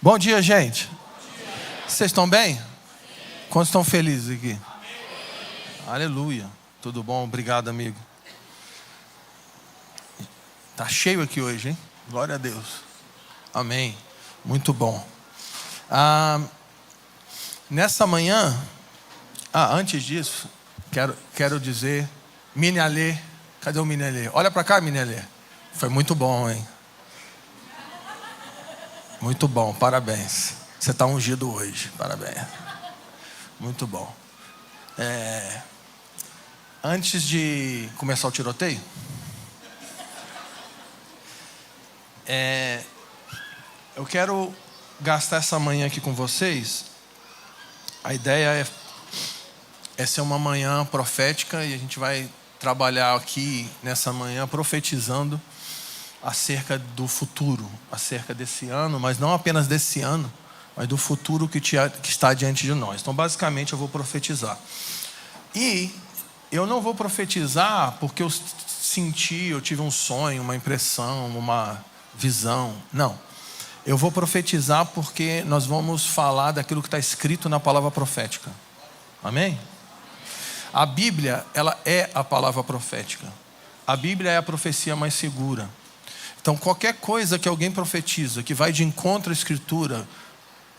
Bom dia, gente. Vocês estão bem? Quantos estão felizes aqui? Aleluia. Tudo bom? Obrigado, amigo. Tá cheio aqui hoje, hein? Glória a Deus. Amém. Muito bom. Nessa manhã, antes disso, quero dizer, Mini Alê, cadê o Mini Alê? Olha para cá, Mini Alê. Foi muito bom, hein? Muito bom, parabéns. Você está ungido hoje, parabéns. Muito bom. Antes de começar o tiroteio, eu quero gastar essa manhã aqui com vocês. A ideia é ser uma manhã profética e a gente vai trabalhar aqui nessa manhã profetizando acerca do futuro, acerca desse ano, mas não apenas desse ano, mas do futuro que está diante de nós. Então, basicamente, eu vou profetizar. E eu não vou profetizar porque eu tive um sonho, uma impressão, uma visão. Não. Eu vou profetizar porque nós vamos falar daquilo que está escrito na palavra profética. Amém? A Bíblia, ela é a palavra profética. A Bíblia é a profecia mais segura. Então, qualquer coisa que alguém profetiza, que vai de encontro à Escritura,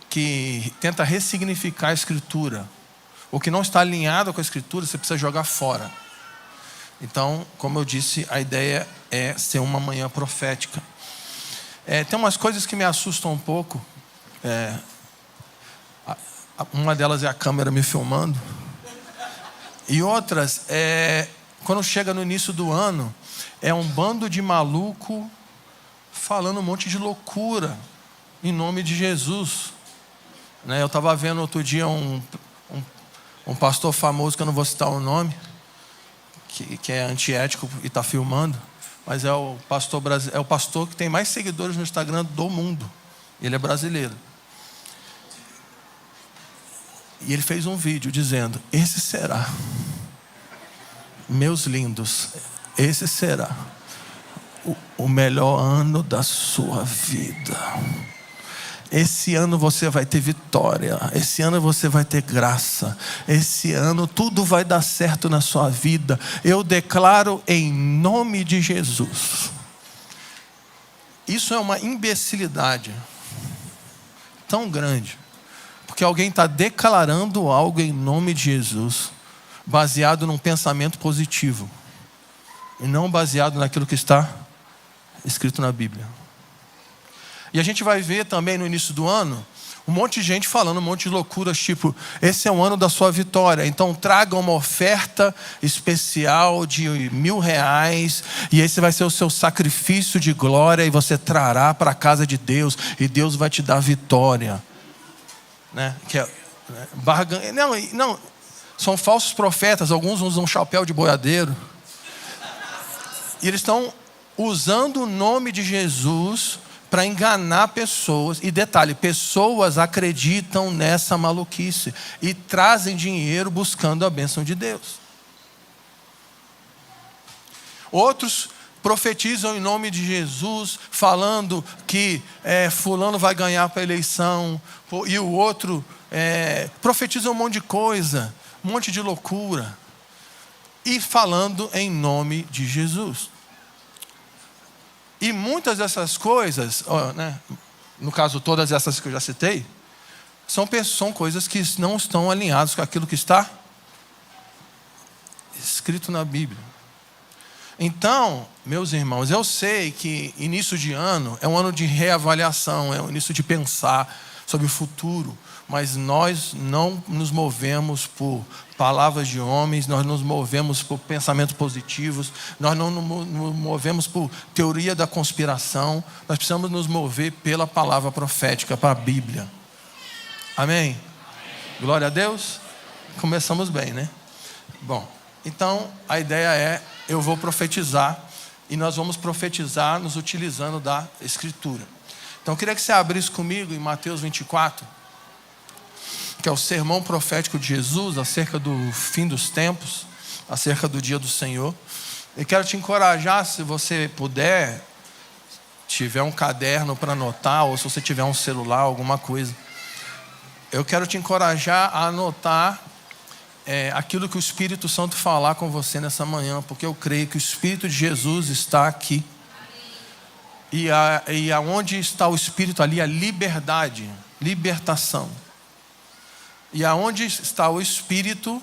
que tenta ressignificar a Escritura, ou que não está alinhado com a Escritura, você precisa jogar fora. Então, como eu disse, a ideia é ser uma manhã profética. Tem umas coisas que me assustam um pouco. Uma delas é a câmera me filmando. E outras, quando chega no início do ano, é um bando de maluco falando um monte de loucura em nome de Jesus. Eu estava vendo outro dia um pastor famoso, que eu não vou citar o nome, que é antiético e está filmando, mas é o pastor que tem mais seguidores no Instagram do mundo. Ele é brasileiro. E ele fez um vídeo dizendo: esse será, meus lindos, esse será o melhor ano da sua vida. Esse ano você vai ter vitória. Esse ano você vai ter graça. Esse ano tudo vai dar certo na sua vida. Eu declaro em nome de Jesus. Isso é uma imbecilidade tão grande, porque alguém está declarando algo em nome de Jesus, baseado num pensamento positivo, e não baseado naquilo que está escrito na Bíblia. E a gente vai ver também no início do ano um monte de gente falando um monte de loucuras, tipo: esse é o ano da sua vitória, então traga uma oferta especial de R$1.000, e esse vai ser o seu sacrifício de glória, e você trará para a casa de Deus, e Deus vai te dar vitória. Não, são falsos profetas. Alguns usam chapéu de boiadeiro, e eles estão usando o nome de Jesus para enganar pessoas. E detalhe, pessoas acreditam nessa maluquice e trazem dinheiro buscando a bênção de Deus. Outros profetizam em nome de Jesus, falando que fulano vai ganhar para a eleição, e o outro profetiza um monte de coisa, um monte de loucura, e falando em nome de Jesus. E muitas dessas coisas, no caso todas essas que eu já citei, são coisas que não estão alinhadas com aquilo que está escrito na Bíblia. Então, meus irmãos, eu sei que início de ano é um ano de reavaliação, é um início de pensar sobre o futuro, mas nós não nos movemos por palavras de homens, nós nos movemos por pensamentos positivos, nós não nos movemos por teoria da conspiração, nós precisamos nos mover pela palavra profética, para a Bíblia. Amém? Glória a Deus. Começamos bem, né? Bom, então a ideia eu vou profetizar, e nós vamos profetizar nos utilizando da Escritura. Então eu queria que você abrisse comigo em Mateus 24, que é o sermão profético de Jesus acerca do fim dos tempos, acerca do dia do Senhor. Eu quero te encorajar, se você puder, tiver um caderno para anotar, ou se você tiver um celular, alguma coisa, eu quero te encorajar a anotar aquilo que o Espírito Santo falar com você nessa manhã, porque eu creio que o Espírito de Jesus está aqui. E aonde está o Espírito ali, a liberdade, libertação. E aonde está o Espírito,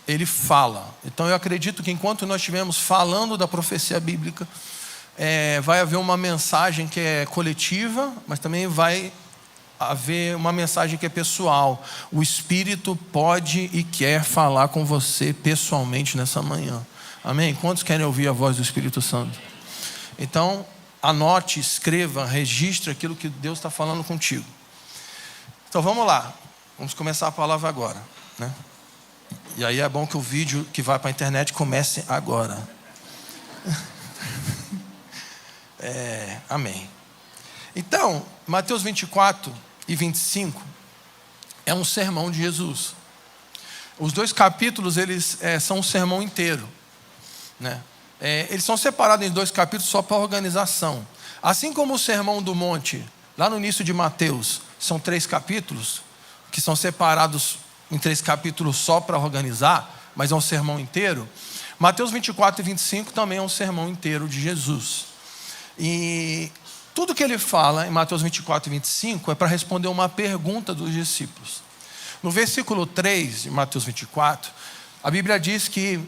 ele fala. Então eu acredito que enquanto nós estivermos falando da profecia bíblica, vai haver uma mensagem que é coletiva, mas também vai haver uma mensagem que é pessoal. O Espírito pode e quer falar com você pessoalmente nessa manhã. Amém? Quantos querem ouvir a voz do Espírito Santo? Então, anote, escreva, registre aquilo que Deus está falando contigo. Então vamos lá. Vamos começar a palavra agora, né? E aí é bom que o vídeo que vai para a internet comece agora. Amém. Então, Mateus 24 e 25 é um sermão de Jesus. Os 2 capítulos, eles são um sermão inteiro, né? Eles são separados em 2 capítulos só para organização. Assim como o Sermão do Monte, lá no início de Mateus, são 3 capítulos, que são separados em 3 capítulos só para organizar, mas é um sermão inteiro. Mateus 24 e 25 também é um sermão inteiro de Jesus. E tudo que ele fala em Mateus 24 e 25 é para responder uma pergunta dos discípulos. No versículo 3 de Mateus 24, a Bíblia diz que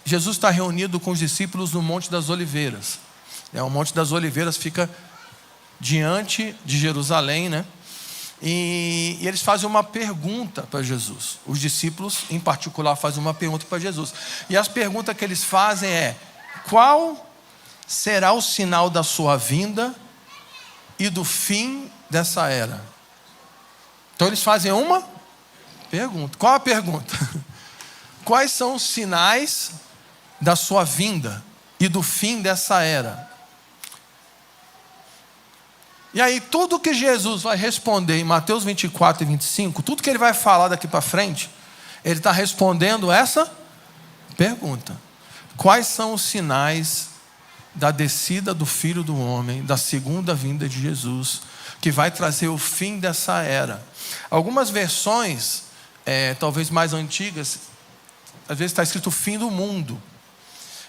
Jesus está reunido com os discípulos no Monte das Oliveiras. O Monte das Oliveiras fica diante de Jerusalém, né? E eles fazem uma pergunta para Jesus. Os discípulos, em particular, fazem uma pergunta para Jesus. E as perguntas que eles fazem qual será o sinal da sua vinda e do fim dessa era? Então eles fazem uma pergunta. Qual a pergunta? Quais são os sinais da sua vinda e do fim dessa era? E aí tudo que Jesus vai responder em Mateus 24 e 25, tudo que ele vai falar daqui para frente, ele está respondendo essa pergunta. Quais são os sinais da descida do Filho do Homem, da segunda vinda de Jesus, que vai trazer o fim dessa era? Algumas versões, talvez mais antigas, às vezes está escrito o fim do mundo.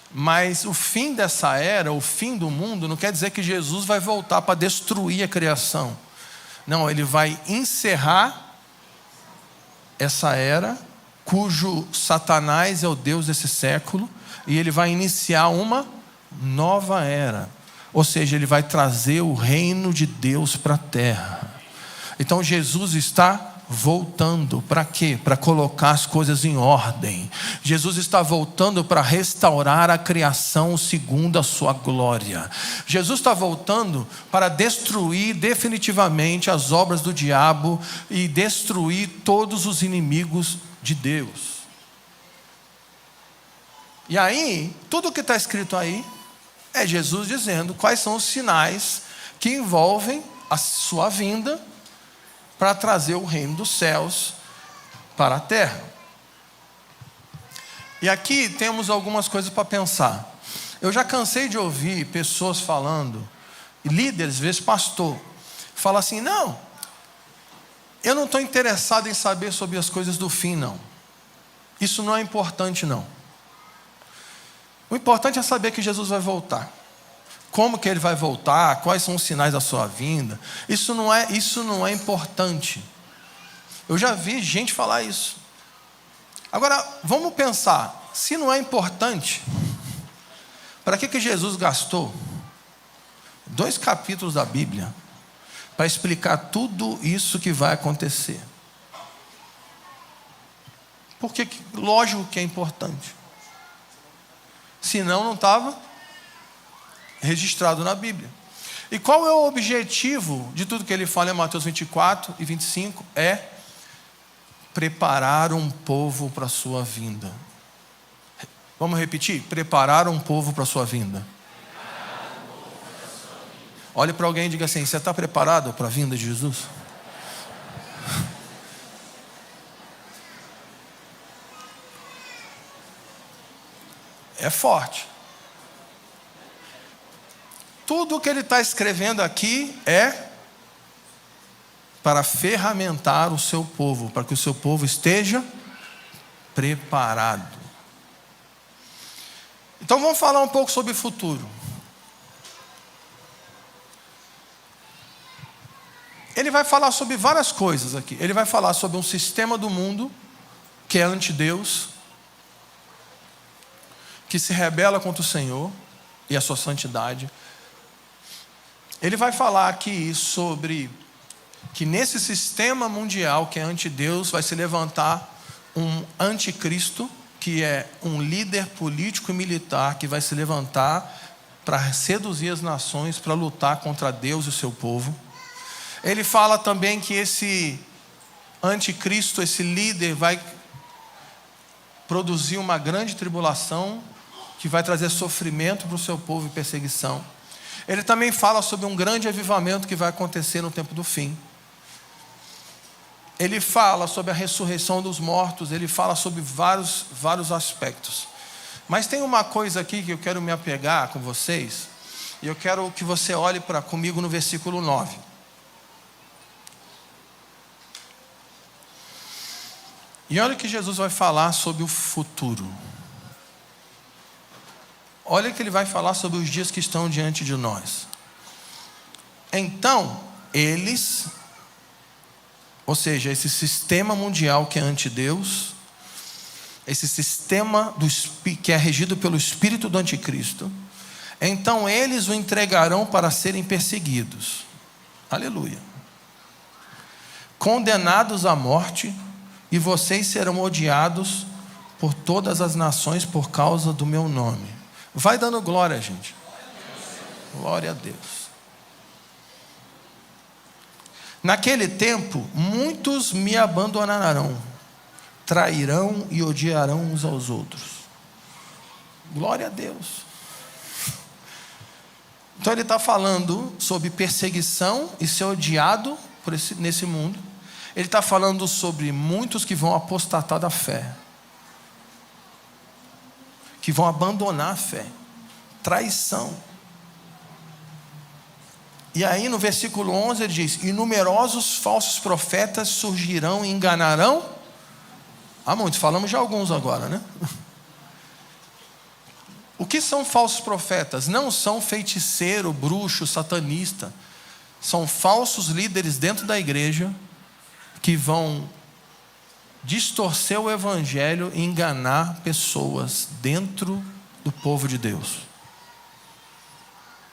Mas o fim dessa era, o fim do mundo, não quer dizer que Jesus vai voltar para destruir a criação. Não, ele vai encerrar essa era, cujo Satanás é o Deus desse século, e ele vai iniciar uma nova era. Ou seja, ele vai trazer o reino de Deus para a terra. Então Jesus está voltando para quê? Para colocar as coisas em ordem. Jesus está voltando para restaurar a criação segundo a sua glória. Jesus está voltando para destruir definitivamente as obras do diabo e destruir todos os inimigos de Deus. E aí, tudo que está escrito aí é Jesus dizendo quais são os sinais que envolvem a sua vinda para trazer o reino dos céus para a terra. E aqui temos algumas coisas para pensar. Eu já cansei de ouvir pessoas falando, líderes, às vezes pastor, fala assim: não, eu não estou interessado em saber sobre as coisas do fim, não. Isso não é importante, não. O importante é saber que Jesus vai voltar. Como que ele vai voltar? Quais são os sinais da sua vinda? Isso não é importante. Eu já vi gente falar isso. Agora, vamos pensar. Se não é importante, para que Jesus gastou 2 capítulos da Bíblia para explicar tudo isso que vai acontecer? Porque, lógico que é importante. Senão não estava registrado na Bíblia. E qual é o objetivo de tudo que ele fala em Mateus 24 e 25? É preparar um povo para a sua vinda. Vamos repetir? Preparar um povo para a sua vinda. Olhe para alguém e diga assim: você está preparado para a vinda de Jesus? É forte. Tudo o que ele está escrevendo aqui é para ferramentar o seu povo, para que o seu povo esteja preparado. Então vamos falar um pouco sobre o futuro. Ele vai falar sobre várias coisas aqui. Ele vai falar sobre um sistema do mundo que é anti-Deus, que se rebela contra o Senhor e a sua santidade. Ele vai falar aqui sobre que nesse sistema mundial que é anti-Deus vai se levantar um anticristo, que é um líder político e militar que vai se levantar para seduzir as nações, para lutar contra Deus e o seu povo. Ele fala também que esse anticristo, esse líder, vai produzir uma grande tribulação que vai trazer sofrimento para o seu povo e perseguição. Ele também fala sobre um grande avivamento que vai acontecer no tempo do fim. Ele fala sobre a ressurreição dos mortos, ele fala sobre vários aspectos. Mas tem uma coisa aqui que eu quero me apegar com vocês, e eu quero que você olhe comigo no versículo 9. E olha o que Jesus vai falar sobre o futuro. Olha o que ele vai falar sobre os dias que estão diante de nós. Então, eles, ou seja, esse sistema mundial que é anti-Deus, esse sistema que é regido pelo espírito do anticristo, então eles o entregarão para serem perseguidos. Aleluia. Condenados à morte, e vocês serão odiados por todas as nações por causa do meu nome. Vai dando glória, gente. Glória a Deus. Naquele tempo, muitos me abandonarão, trairão e odiarão uns aos outros. Glória a Deus. Então ele está falando sobre perseguição e ser odiado nesse mundo. Ele está falando sobre muitos que vão apostatar da fé, que vão abandonar a fé, traição. E aí no versículo 11 ele diz: e numerosos falsos profetas surgirão e enganarão a muitos. Falamos de alguns agora, né? O que são falsos profetas? Não são feiticeiro, bruxo, satanista. São falsos líderes dentro da igreja que vão distorcer o evangelho e enganar pessoas dentro do povo de Deus,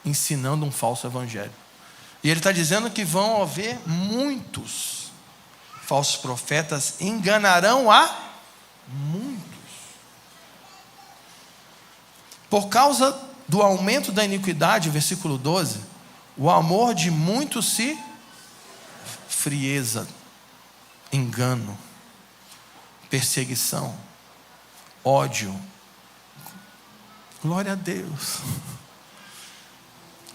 ensinando um falso evangelho. E ele está dizendo que vão haver muitos falsos profetas, enganarão a muitos. Por causa do aumento da iniquidade, versículo 12, o amor de muitos se frieza, engano, perseguição, ódio. Glória a Deus.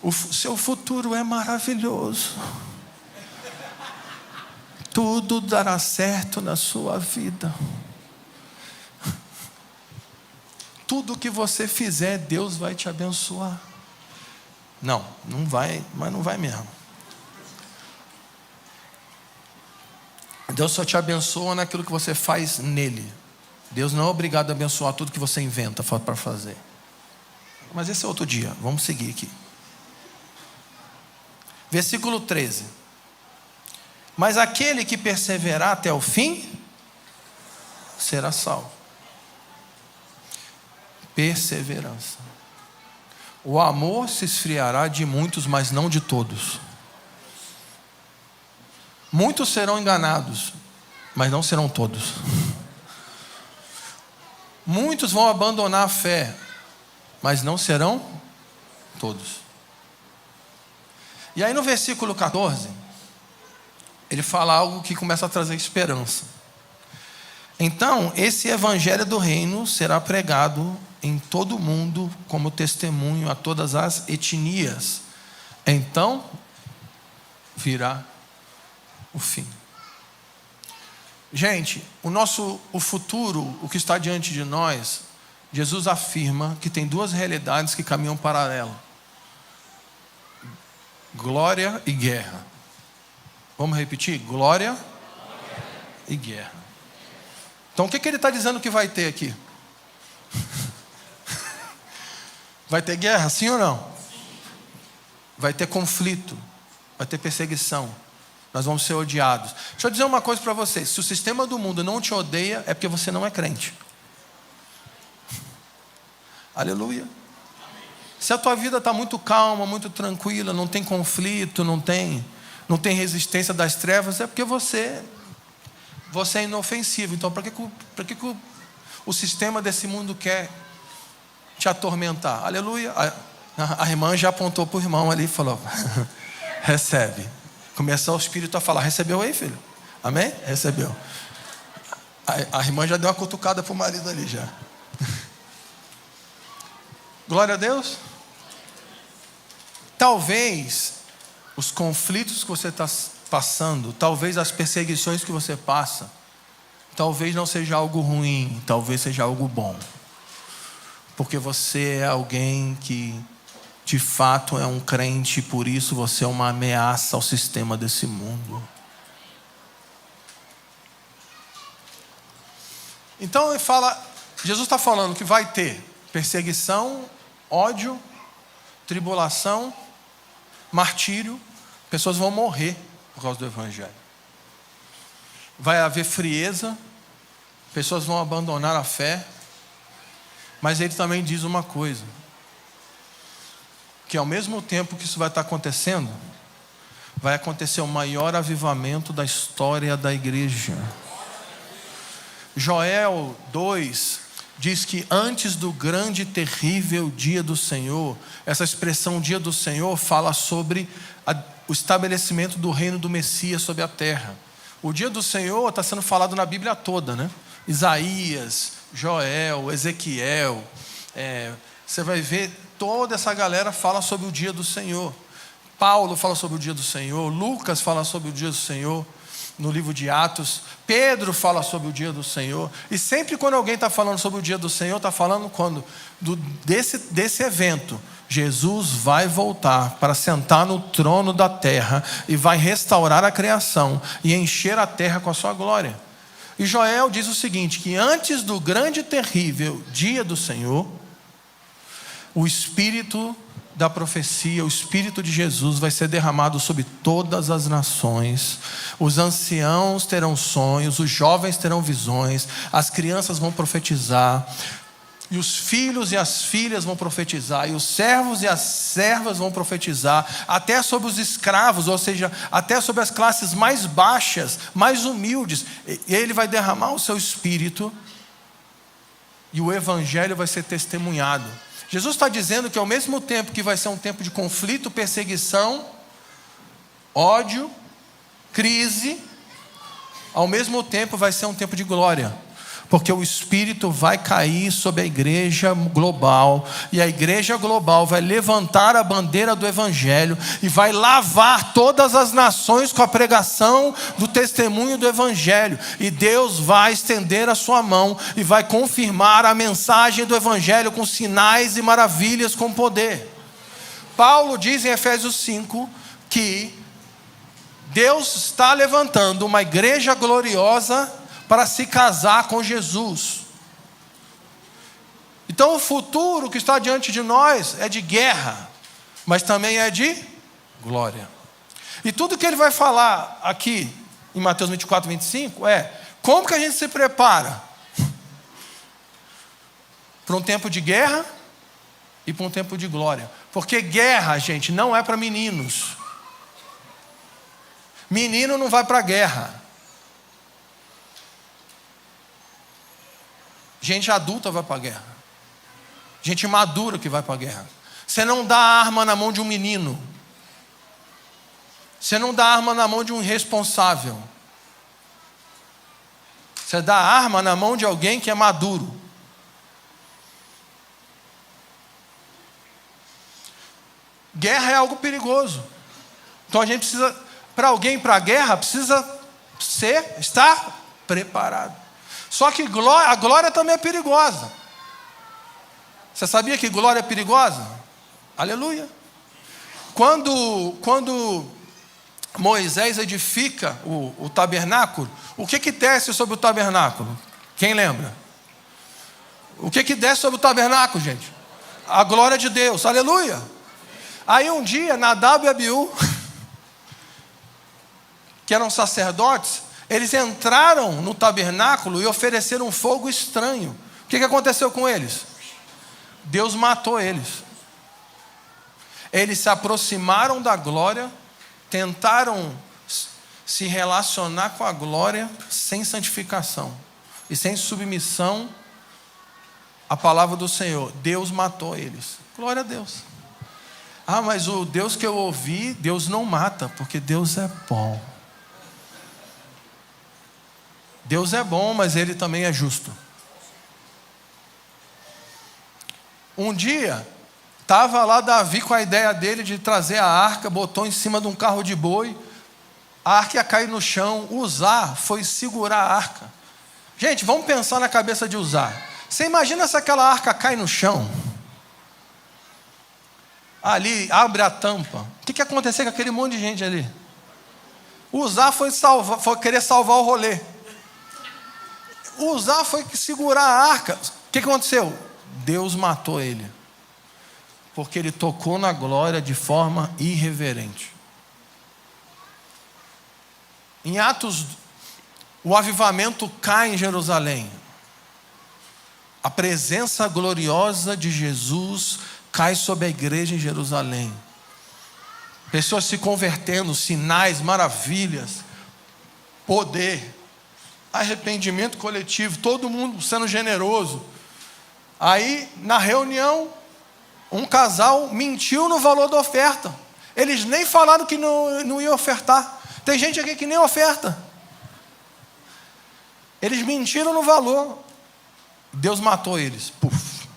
O seu futuro é maravilhoso. Tudo dará certo na sua vida. Tudo que você fizer, Deus vai te abençoar. Não vai, mas não vai mesmo. Deus só te abençoa naquilo que você faz nele. Deus não é obrigado a abençoar tudo que você inventa para fazer. Mas esse é outro dia, vamos seguir aqui. Versículo 13. Mas aquele que perseverar até o fim, será salvo. Perseverança. O amor se esfriará de muitos, mas não de todos. Muitos serão enganados, mas não serão todos. Muitos vão abandonar a fé, mas não serão todos. E aí no versículo 14, ele fala algo que começa a trazer esperança. Então, esse evangelho do reino será pregado em todo o mundo como testemunho a todas as etnias. Então, virá o fim. Gente, o futuro, o que está diante de nós, Jesus afirma que tem duas realidades que caminham paralelo. glória e guerra. Vamos repetir? Glória e guerra. Então o que ele está dizendo que vai ter aqui? Vai ter guerra, sim ou não? Vai ter conflito, vai ter perseguição. Nós vamos ser odiados. Deixa eu dizer uma coisa para vocês. Se o sistema do mundo não te odeia, é porque você não é crente. Aleluia. Se a tua vida está muito calma, muito tranquila, não tem conflito, não tem resistência das trevas, é porque você é inofensivo. Então, para que o sistema desse mundo quer te atormentar? Aleluia. A irmã já apontou para o irmão ali e falou: recebe. Começou o Espírito a falar: recebeu aí, filho? Amém? Recebeu. A irmã já deu uma cutucada para o marido ali já. Glória a Deus. Talvez os conflitos que você está passando, talvez as perseguições que você passa, talvez não seja algo ruim, talvez seja algo bom. Porque você é alguém que de fato é um crente, por isso você é uma ameaça ao sistema desse mundo. Então ele fala, Jesus está falando que vai ter perseguição, ódio, tribulação, martírio, pessoas vão morrer por causa do Evangelho. Vai haver frieza, pessoas vão abandonar a fé, mas ele também diz uma coisa, que ao mesmo tempo que isso vai estar acontecendo, vai acontecer o maior avivamento da história da igreja. Joel 2 diz que antes do grande e terrível dia do Senhor, essa expressão dia do Senhor fala sobre o estabelecimento do reino do Messias sobre a terra. O dia do Senhor está sendo falado na Bíblia toda, né? Isaías, Joel, Ezequiel, você vai ver toda essa galera fala sobre o dia do Senhor. Paulo fala sobre o dia do Senhor, Lucas fala sobre o dia do Senhor no livro de Atos, Pedro fala sobre o dia do Senhor, e sempre quando alguém está falando sobre o dia do Senhor, está falando desse evento. Jesus vai voltar para sentar no trono da terra e vai restaurar a criação e encher a terra com a sua glória. E Joel diz o seguinte, que antes do grande e terrível dia do Senhor, o Espírito da profecia, o Espírito de Jesus vai ser derramado sobre todas as nações. Os anciãos terão sonhos, os jovens terão visões, as crianças vão profetizar, e os filhos e as filhas vão profetizar, e os servos e as servas vão profetizar, até sobre os escravos, ou seja, até sobre as classes mais baixas, mais humildes. Ele vai derramar o seu Espírito, e o Evangelho vai ser testemunhado. Jesus está dizendo que ao mesmo tempo que vai ser um tempo de conflito, perseguição, ódio, crise, ao mesmo tempo vai ser um tempo de glória, porque o Espírito vai cair sobre a igreja global, e a igreja global vai levantar a bandeira do Evangelho, e vai lavar todas as nações com a pregação do testemunho do Evangelho, e Deus vai estender a sua mão, e vai confirmar a mensagem do Evangelho com sinais e maravilhas com poder. Paulo diz em Efésios 5, que Deus está levantando uma igreja gloriosa, para se casar com Jesus. Então o futuro que está diante de nós é de guerra, mas também é de glória. E tudo que ele vai falar aqui em Mateus 24, 25 é como que a gente se prepara para um tempo de guerra e para um tempo de glória. Porque guerra, gente, não é para meninos. Menino não vai para a guerra. Gente adulta vai para a guerra. Gente madura que vai para a guerra. Você não dá arma na mão de um menino. Você não dá arma na mão de um irresponsável. Você dá arma na mão de alguém que é maduro. Guerra é algo perigoso. Então a gente precisa, para alguém ir para a guerra, precisa estar preparado. Só que a glória também é perigosa. Você sabia que glória é perigosa? Aleluia. Quando Moisés edifica o tabernáculo, o que desce sobre o tabernáculo? Quem lembra? O que desce sobre o tabernáculo, gente? A glória de Deus, aleluia. Aí um dia, Nadab e Abiú, que eram sacerdotes, eles entraram no tabernáculo e ofereceram um fogo estranho. O que aconteceu com eles? Deus matou eles. Eles se aproximaram da glória, tentaram se relacionar com a glória sem santificação e sem submissão à palavra do Senhor. Deus matou eles. Glória a Deus. Ah, mas o Deus que eu ouvi, Deus não mata, porque Deus é bom. Deus é bom, mas Ele também é justo. Um dia, estava lá Davi com a ideia dele de trazer a arca, botou em cima de um carro de boi, a arca ia cair no chão. Uzá foi segurar a arca. Gente, vamos pensar na cabeça de Uzá. Você imagina se aquela arca cai no chão? Ali, abre a tampa. O que ia acontecer com aquele monte de gente ali? Uzá foi querer salvar o rolê. Uzá foi segurar a arca. O que aconteceu? Deus matou ele, porque ele tocou na glória de forma irreverente. Em Atos, o avivamento cai em Jerusalém. A presença gloriosa de Jesus cai sobre a igreja em Jerusalém. Pessoas se convertendo, sinais, maravilhas, poder, arrependimento coletivo, todo mundo sendo generoso. Aí, na reunião, um casal mentiu no valor da oferta. Eles nem falaram que não iam ofertar. Tem gente aqui que nem oferta. Eles mentiram no valor. Deus matou eles. Puf.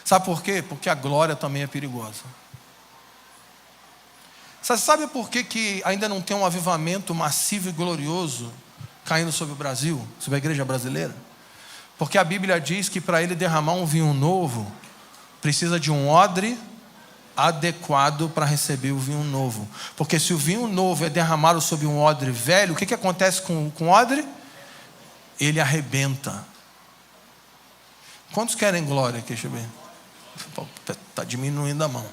Sabe por quê? Porque a glória também é perigosa. Você sabe por que ainda não tem um avivamento massivo e glorioso caindo sobre o Brasil, sobre a igreja brasileira? Porque a Bíblia diz que para ele derramar um vinho novo, precisa de um odre adequado para receber o vinho novo. Porque se o vinho novo é derramado sobre um odre velho, o que acontece com o odre? Ele arrebenta. Quantos querem glória aqui? Deixa eu ver. Está diminuindo a mão.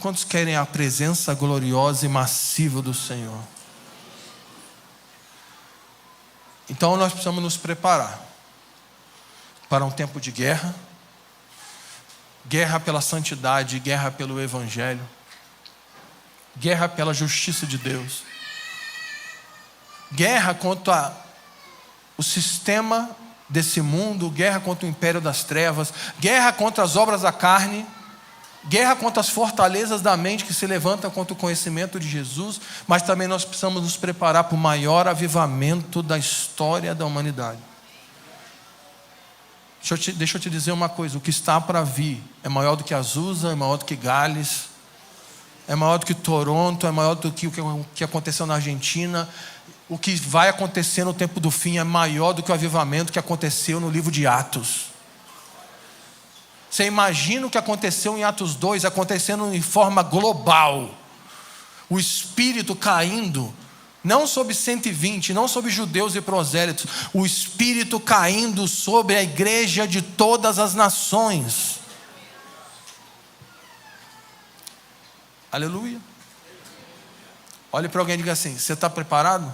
Quantos querem a presença gloriosa e massiva do Senhor? Então nós precisamos nos preparar para um tempo de guerra. Guerra pela santidade, guerra pelo Evangelho, guerra pela justiça de Deus, guerra contra o sistema desse mundo, guerra contra o império das trevas, guerra contra as obras da carne, guerra contra as fortalezas da mente que se levantam contra o conhecimento de Jesus. Mas também nós precisamos nos preparar para o maior avivamento da história da humanidade. Deixa eu te dizer uma coisa: o que está para vir é maior do que Azusa, é maior do que Gales, é maior do que Toronto, é maior do que o que aconteceu na Argentina. O que vai acontecer no tempo do fim é maior do que o avivamento que aconteceu no livro de Atos. Você imagina o que aconteceu em Atos 2, acontecendo em forma global. O Espírito caindo, não sobre 120, não sobre judeus e prosélitos. O Espírito caindo sobre a igreja de todas as nações. Aleluia. Olhe para alguém e diga assim: você está preparado?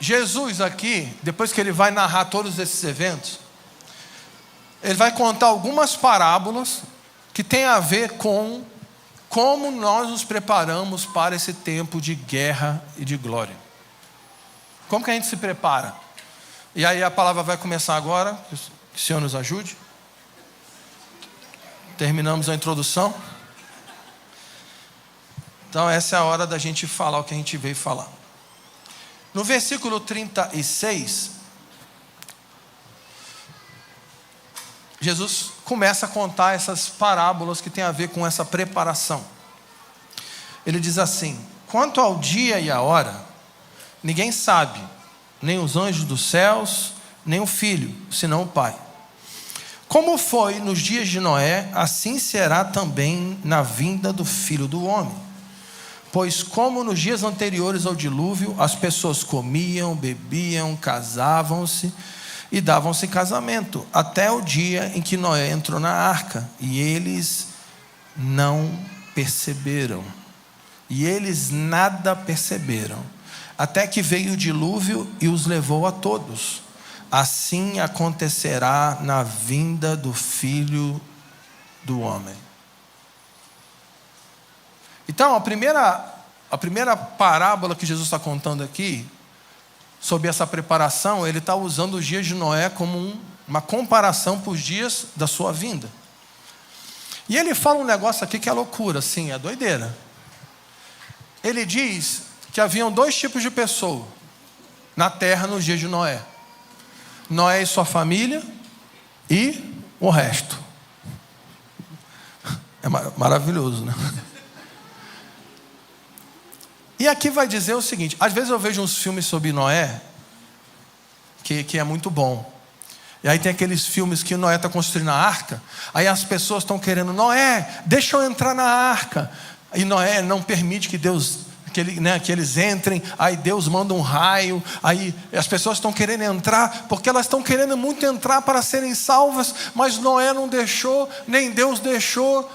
Jesus aqui, depois que ele vai narrar todos esses eventos, ele vai contar algumas parábolas que tem a ver com como nós nos preparamos para esse tempo de guerra e de glória. Como que a gente se prepara? E aí a palavra vai começar agora, que o Senhor nos ajude. Terminamos a introdução. Então essa é a hora da gente falar o que a gente veio falar. No versículo 36, Jesus começa a contar essas parábolas que tem a ver com essa preparação. Ele diz assim: quanto ao dia e a hora, ninguém sabe, nem os anjos dos céus, nem o Filho, senão o Pai. Como foi nos dias de Noé, assim será também na vinda do Filho do Homem. Pois como nos dias anteriores ao dilúvio, as pessoas comiam, bebiam, casavam-se e davam-se em casamento, até o dia em que Noé entrou na arca, e eles não perceberam. E eles nada perceberam, até que veio o dilúvio e os levou a todos. Assim acontecerá na vinda do Filho do Homem. Então, a primeira parábola que Jesus está contando aqui, sobre essa preparação, ele está usando os dias de Noé como uma comparação para os dias da sua vinda. E ele fala um negócio aqui que é loucura, sim, é doideira. Ele diz que haviam 2 tipos de pessoas na terra nos dias de Noé: Noé e sua família e o resto. É maravilhoso, né? E aqui vai dizer o seguinte: às vezes eu vejo uns filmes sobre Noé que é muito bom. E aí tem aqueles filmes que Noé está construindo a arca, aí as pessoas estão querendo: Noé, deixa eu entrar na arca. E Noé não permite que eles entrem. Aí Deus manda um raio. Aí as pessoas estão querendo entrar, porque elas estão querendo muito entrar para serem salvas, mas Noé não deixou, nem Deus deixou.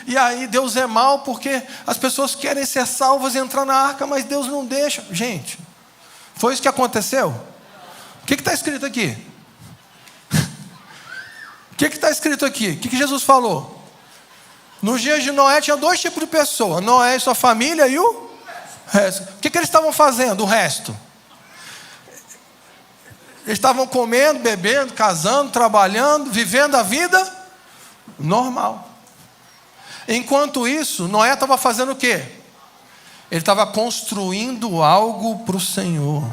E aí Deus é mau, porque as pessoas querem ser salvas e entrar na arca, mas Deus não deixa. Gente, foi isso que aconteceu? O que está escrito aqui? O que está escrito aqui? O que Jesus falou? Nos dias de Noé tinha 2 tipos de pessoas: Noé e sua família e o resto. O que eles estavam fazendo? O resto. Eles estavam comendo, bebendo, casando, trabalhando, vivendo a vida normal. Enquanto isso, Noé estava fazendo o quê? Ele estava construindo algo para o Senhor.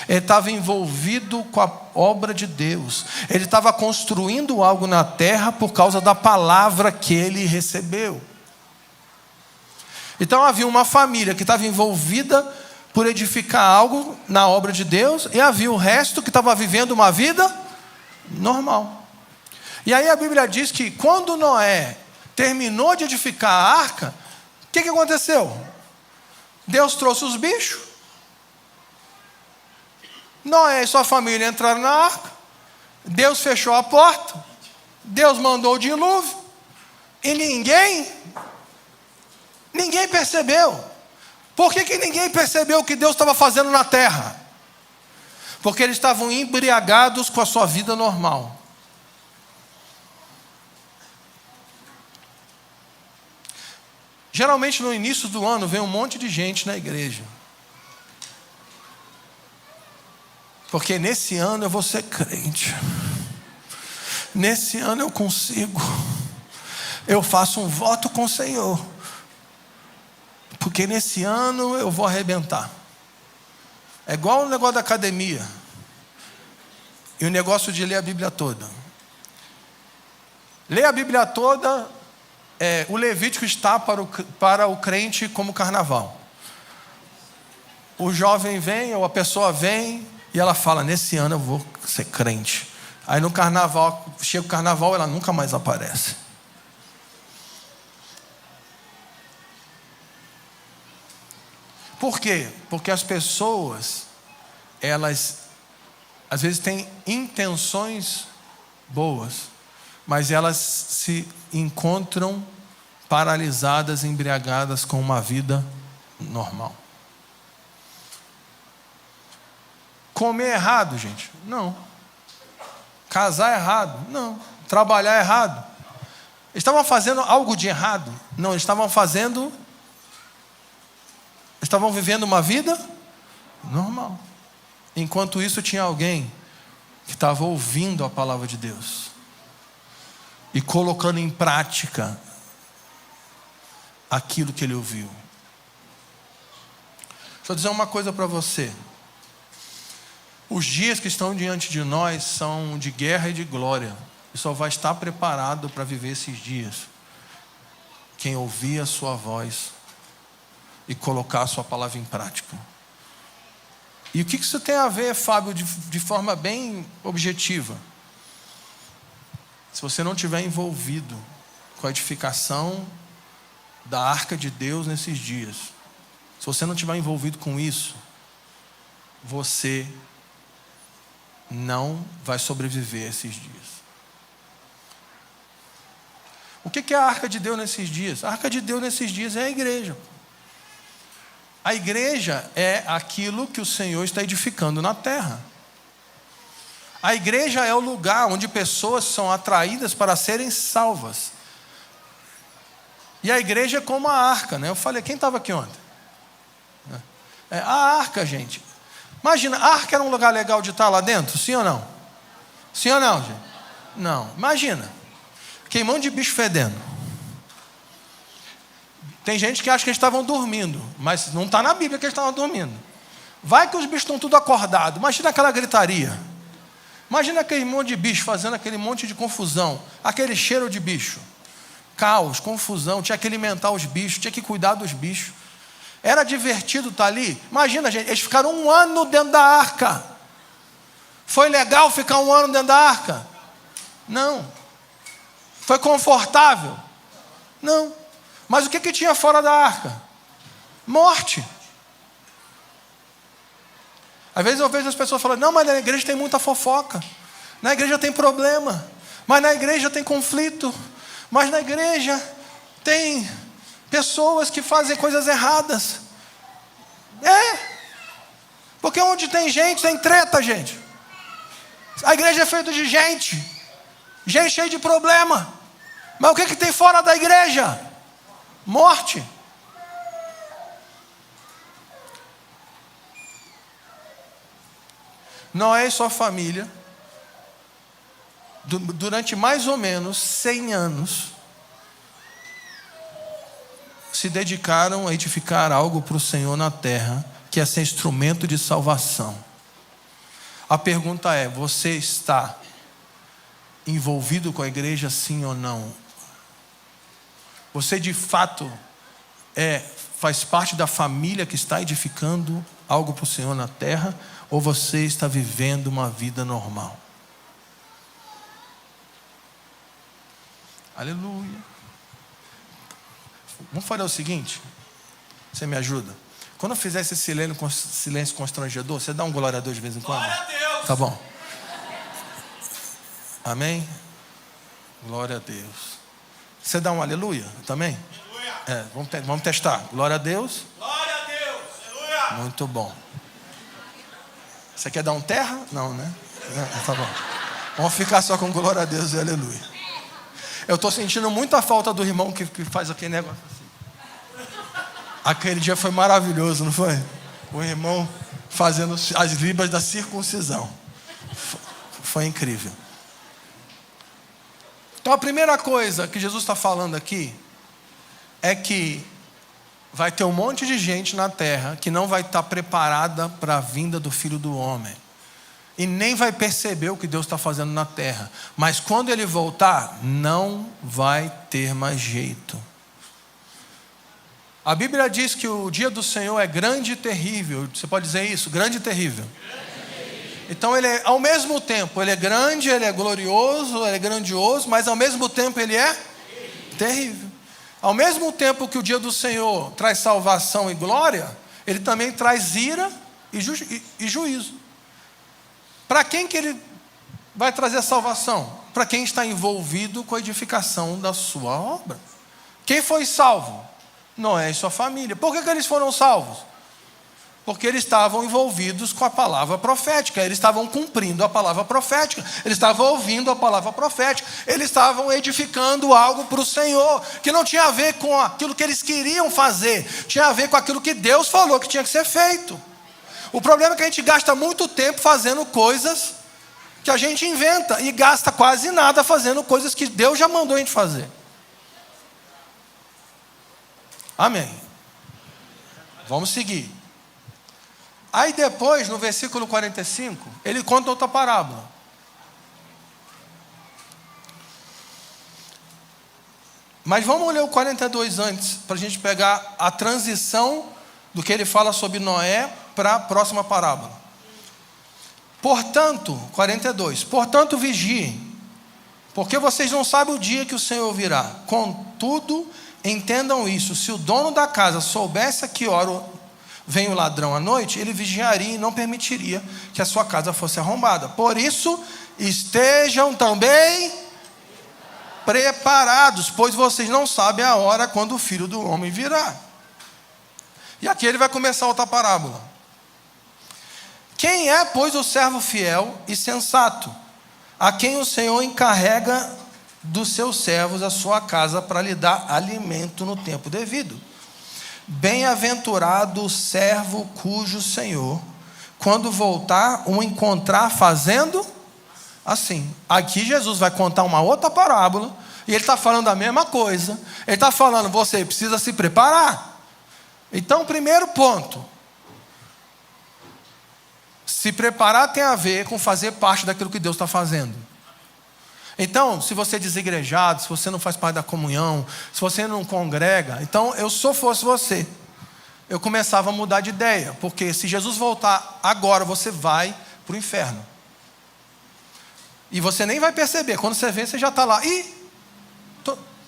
Ele estava envolvido com a obra de Deus. Ele estava construindo algo na terra por causa da palavra que ele recebeu. Então havia uma família que estava envolvida por edificar algo na obra de Deus, e havia o resto que estava vivendo uma vida normal. E aí a Bíblia diz que quando Noé terminou de edificar a arca, o que aconteceu? Deus trouxe os bichos. Noé e sua família entraram na arca. Deus fechou a porta. Deus mandou o dilúvio. E ninguém percebeu. Por que ninguém percebeu o que Deus estava fazendo na terra? Porque eles estavam embriagados com a sua vida normal. Geralmente no início do ano vem um monte de gente na igreja. Porque nesse ano eu vou ser crente. Nesse ano eu consigo. Eu faço um voto com o Senhor. Porque nesse ano eu vou arrebentar. É igual o negócio da academia. E o negócio de ler a Bíblia toda. Ler a Bíblia toda, o Levítico está para o crente como carnaval. O jovem vem, ou a pessoa vem, e ela fala: nesse ano eu vou ser crente. Aí no carnaval, chega o carnaval, ela nunca mais aparece. Por quê? Porque as pessoas, elas às vezes têm intenções boas, mas elas se encontram paralisadas, embriagadas com uma vida normal. Comer errado, gente? Não. Casar errado? Não. Trabalhar errado? Eles estavam fazendo algo de errado? Não, eles estavam vivendo uma vida normal. Enquanto isso, tinha alguém que estava ouvindo a palavra de Deus e colocando em prática aquilo que ele ouviu. Deixa eu dizer uma coisa para você. Os dias que estão diante de nós são de guerra e de glória. E só vai estar preparado para viver esses dias quem ouvir a sua voz e colocar a sua palavra em prática. E o que isso tem a ver, Fábio, de forma bem objetiva? se você não estiver envolvido com a edificação da arca de Deus nesses dias, se você não estiver envolvido com isso, você não vai sobreviver a esses dias. O que é a arca de Deus nesses dias? A arca de Deus nesses dias é a igreja. A igreja é aquilo que o Senhor está edificando na terra. A igreja é o lugar onde pessoas são atraídas para serem salvas. E a igreja é como a arca, né? Eu falei, quem estava aqui ontem? A arca, gente. Imagina, a arca era um lugar legal de estar lá dentro? Sim ou não? Sim ou não, gente? Não. Imagina. Queimando de bicho fedendo. Tem gente que acha que eles estavam dormindo, mas não está na Bíblia que eles estavam dormindo. Vai que os bichos estão tudo acordados. Imagina aquela gritaria. Imagina aquele monte de bicho fazendo aquele monte de confusão. Aquele cheiro de bicho. Caos, confusão. Tinha que alimentar os bichos, tinha que cuidar dos bichos. Era divertido estar ali. Imagina, gente, eles ficaram 1 ano dentro da arca. Foi legal ficar 1 ano dentro da arca? Não. Foi confortável? Não. Mas o que tinha fora da arca? Morte. Às vezes eu vejo as pessoas falando, não, mas na igreja tem muita fofoca. Na igreja tem problema. Mas na igreja tem conflito. Mas na igreja tem pessoas que fazem coisas erradas. Porque onde tem gente, tem treta, gente. A igreja é feita de gente. Gente cheia de problema. Mas o que tem fora da igreja? Morte. Noé e sua família, durante mais ou menos 100 anos, se dedicaram a edificar algo para o Senhor na terra, que é ser instrumento de salvação. A pergunta é, você está envolvido com a igreja, sim ou não? Você de fato faz parte da família que está edificando algo para o Senhor na terra? Ou você está vivendo uma vida normal? Aleluia. Vamos fazer o seguinte. Você me ajuda? Quando eu fizer esse silêncio constrangedor, você dá um glória a Deus de vez em quando? Glória a Deus. Tá bom. Amém? Glória a Deus. Você dá um aleluia também? Aleluia. Vamos testar. Glória a Deus. Glória a Deus. Aleluia. Muito bom. Você quer dar um terra? Não, né? Tá bom. Vamos ficar só com glória a Deus e aleluia. Eu estou sentindo muita falta do irmão que faz aquele negócio assim. Aquele dia foi maravilhoso, não foi? O irmão fazendo as libras da circuncisão. Foi incrível. Então a primeira coisa que Jesus está falando aqui é que vai ter um monte de gente na terra que não vai estar preparada para a vinda do Filho do Homem. E nem vai perceber o que Deus está fazendo na terra. Mas quando Ele voltar, não vai ter mais jeito. A Bíblia diz que o dia do Senhor é grande e terrível. Você pode dizer isso? Grande e terrível. Então Ele é, ao mesmo tempo, Ele é grande, Ele é glorioso, Ele é grandioso, mas ao mesmo tempo Ele é terrível. Ao mesmo tempo que o dia do Senhor traz salvação e glória, Ele também traz ira e juízo. Para quem que Ele vai trazer salvação? Para quem está envolvido com a edificação da sua obra. Quem foi salvo? Noé e sua família. Por que eles foram salvos? Porque eles estavam envolvidos com a palavra profética, eles estavam cumprindo a palavra profética, eles estavam ouvindo a palavra profética, eles estavam edificando algo para o Senhor, que não tinha a ver com aquilo que eles queriam fazer, tinha a ver com aquilo que Deus falou que tinha que ser feito. O problema é que a gente gasta muito tempo fazendo coisas que a gente inventa e gasta quase nada fazendo coisas que Deus já mandou a gente fazer. Amém. Vamos seguir. Aí depois, no versículo 45, ele conta outra parábola. Mas vamos ler o 42 antes, para a gente pegar a transição do que ele fala sobre Noé para a próxima parábola. Portanto, 42, portanto vigiem, porque vocês não sabem o dia que o Senhor virá. Contudo, entendam isso: se o dono da casa soubesse a que hora vem o ladrão à noite, ele vigiaria e não permitiria que a sua casa fosse arrombada. Por isso, estejam também preparados, pois vocês não sabem a hora quando o Filho do Homem virá. E aqui ele vai começar outra parábola. Quem é, pois, o servo fiel e sensato, a quem o Senhor encarrega dos seus servos a sua casa para lhe dar alimento no tempo devido? Bem-aventurado o servo cujo Senhor, quando voltar, o encontrar fazendo assim. Aqui Jesus vai contar uma outra parábola, e ele está falando a mesma coisa. Ele está falando, você precisa se preparar. Então, primeiro ponto, se preparar tem a ver com fazer parte daquilo que Deus está fazendo. Então, se você é desigrejado, se você não faz parte da comunhão, se você não congrega, então se eu fosse você, eu começava a mudar de ideia, porque se Jesus voltar agora, você vai para o inferno. E você nem vai perceber, quando você vê, você já está lá. Ih,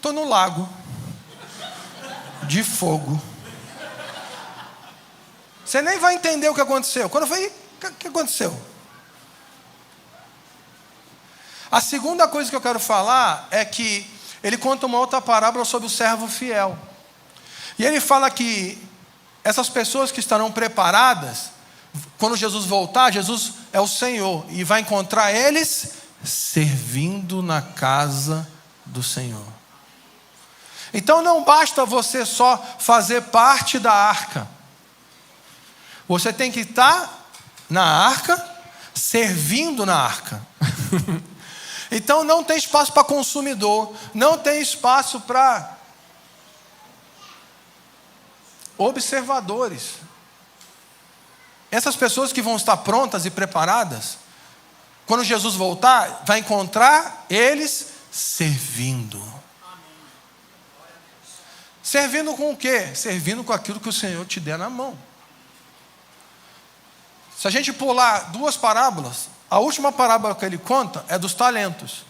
tô no lago de fogo. Você nem vai entender o que aconteceu. Quando eu falei, o que aconteceu? A segunda coisa que eu quero falar é que ele conta uma outra parábola sobre o servo fiel. E ele fala que essas pessoas que estarão preparadas, quando Jesus voltar, Jesus é o Senhor, e vai encontrar eles servindo na casa do Senhor. Então não basta você só fazer parte da arca. Você tem que estar na arca, servindo na arca. Então não tem espaço para consumidor, não tem espaço para observadores. Essas pessoas que vão estar prontas e preparadas, quando Jesus voltar, vai encontrar eles servindo. Servindo com o quê? Servindo com aquilo que o Senhor te der na mão. Se a gente pular duas parábolas, a última parábola que ele conta é dos talentos.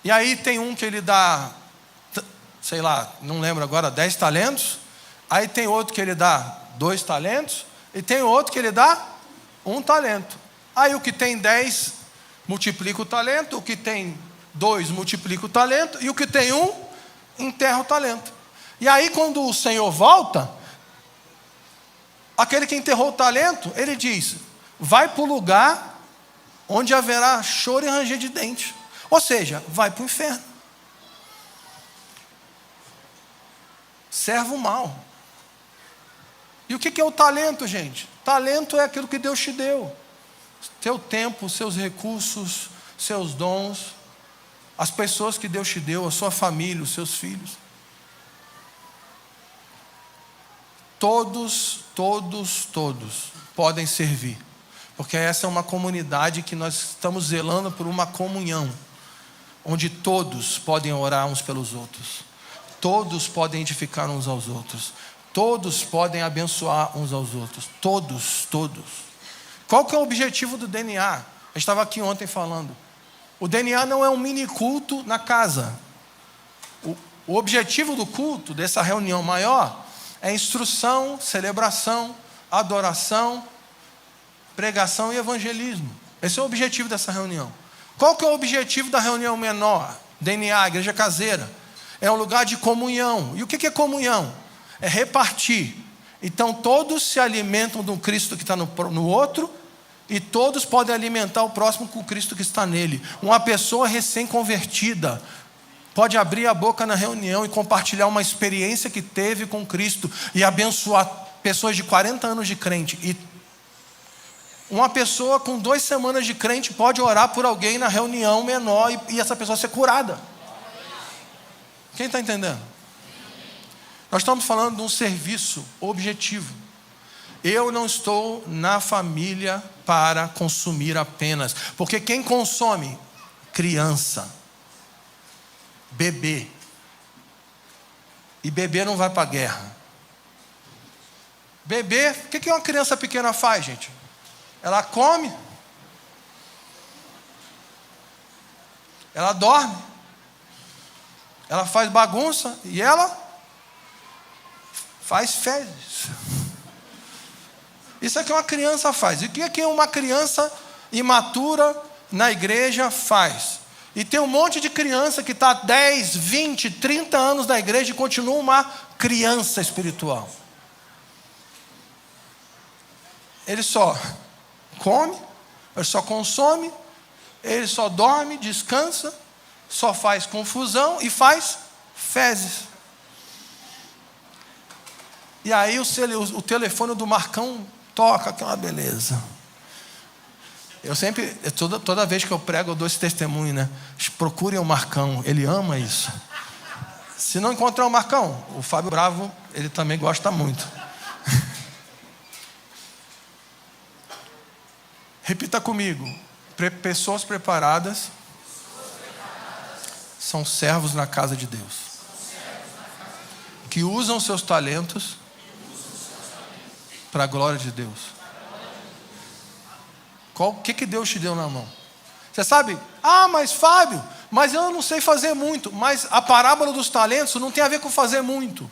E aí tem um que ele dá, sei lá, não lembro agora, 10 talentos. Aí tem outro que ele dá 2 talentos. E tem outro que ele dá 1 talento. Aí o que tem 10 multiplica o talento. O que tem 2 multiplica o talento. E o que tem 1 enterra o talento. E aí quando o Senhor volta, aquele que enterrou o talento, ele diz, vai para o lugar onde haverá choro e ranger de dentes. Ou seja, vai para o inferno. Servo mau. E o que é o talento, gente? Talento é aquilo que Deus te deu. Seu tempo, seus recursos, seus dons, as pessoas que Deus te deu, a sua família, os seus filhos. Todos podem servir. Porque essa é uma comunidade que nós estamos zelando por uma comunhão, onde todos podem orar uns pelos outros. Todos podem edificar uns aos outros. Todos podem abençoar uns aos outros. Todos. Qual que é o objetivo do DNA? Eu estava aqui ontem falando. O DNA não é um mini culto na casa. O objetivo do culto, dessa reunião maior, é instrução, celebração, adoração, pregação e evangelismo. Esse é o objetivo dessa reunião. Qual que é o objetivo da reunião menor? DNA, igreja caseira. É um lugar de comunhão. E o que é comunhão? É repartir. Então todos se alimentam do Cristo que está no outro, e todos podem alimentar o próximo com o Cristo que está nele. Uma pessoa recém-convertida pode abrir a boca na reunião e compartilhar uma experiência que teve com Cristo e abençoar pessoas de 40 anos de crente. E uma pessoa com 2 semanas de crente pode orar por alguém na reunião menor e essa pessoa ser curada. Quem está entendendo? Nós estamos falando de um serviço objetivo. Eu não estou na família para consumir apenas. Porque quem consome? Criança. Bebê. E bebê não vai para a guerra. Bebê, o que uma criança pequena faz, gente? Ela come, ela dorme, ela faz bagunça e ela faz fezes. Isso é que uma criança faz. E o que é que uma criança imatura na igreja faz? E tem um monte de criança que está 10, 20, 30 anos na igreja e continua uma criança espiritual. Ele só come, ele só consome, ele só dorme, descansa, só faz confusão e faz fezes. E aí o telefone do Marcão toca, aquela beleza. Eu sempre, toda vez que eu prego, eu dou esse testemunho, né? Procurem o Marcão, ele ama isso. Se não encontrar o Marcão, o Fábio Bravo, ele também gosta muito. Repita comigo. Pessoas preparadas são servos na casa de Deus, que usam seus talentos para a glória de Deus. O que Deus te deu na mão? Você sabe? Mas Fábio, mas eu não sei fazer muito. Mas a parábola dos talentos não tem a ver com fazer muito.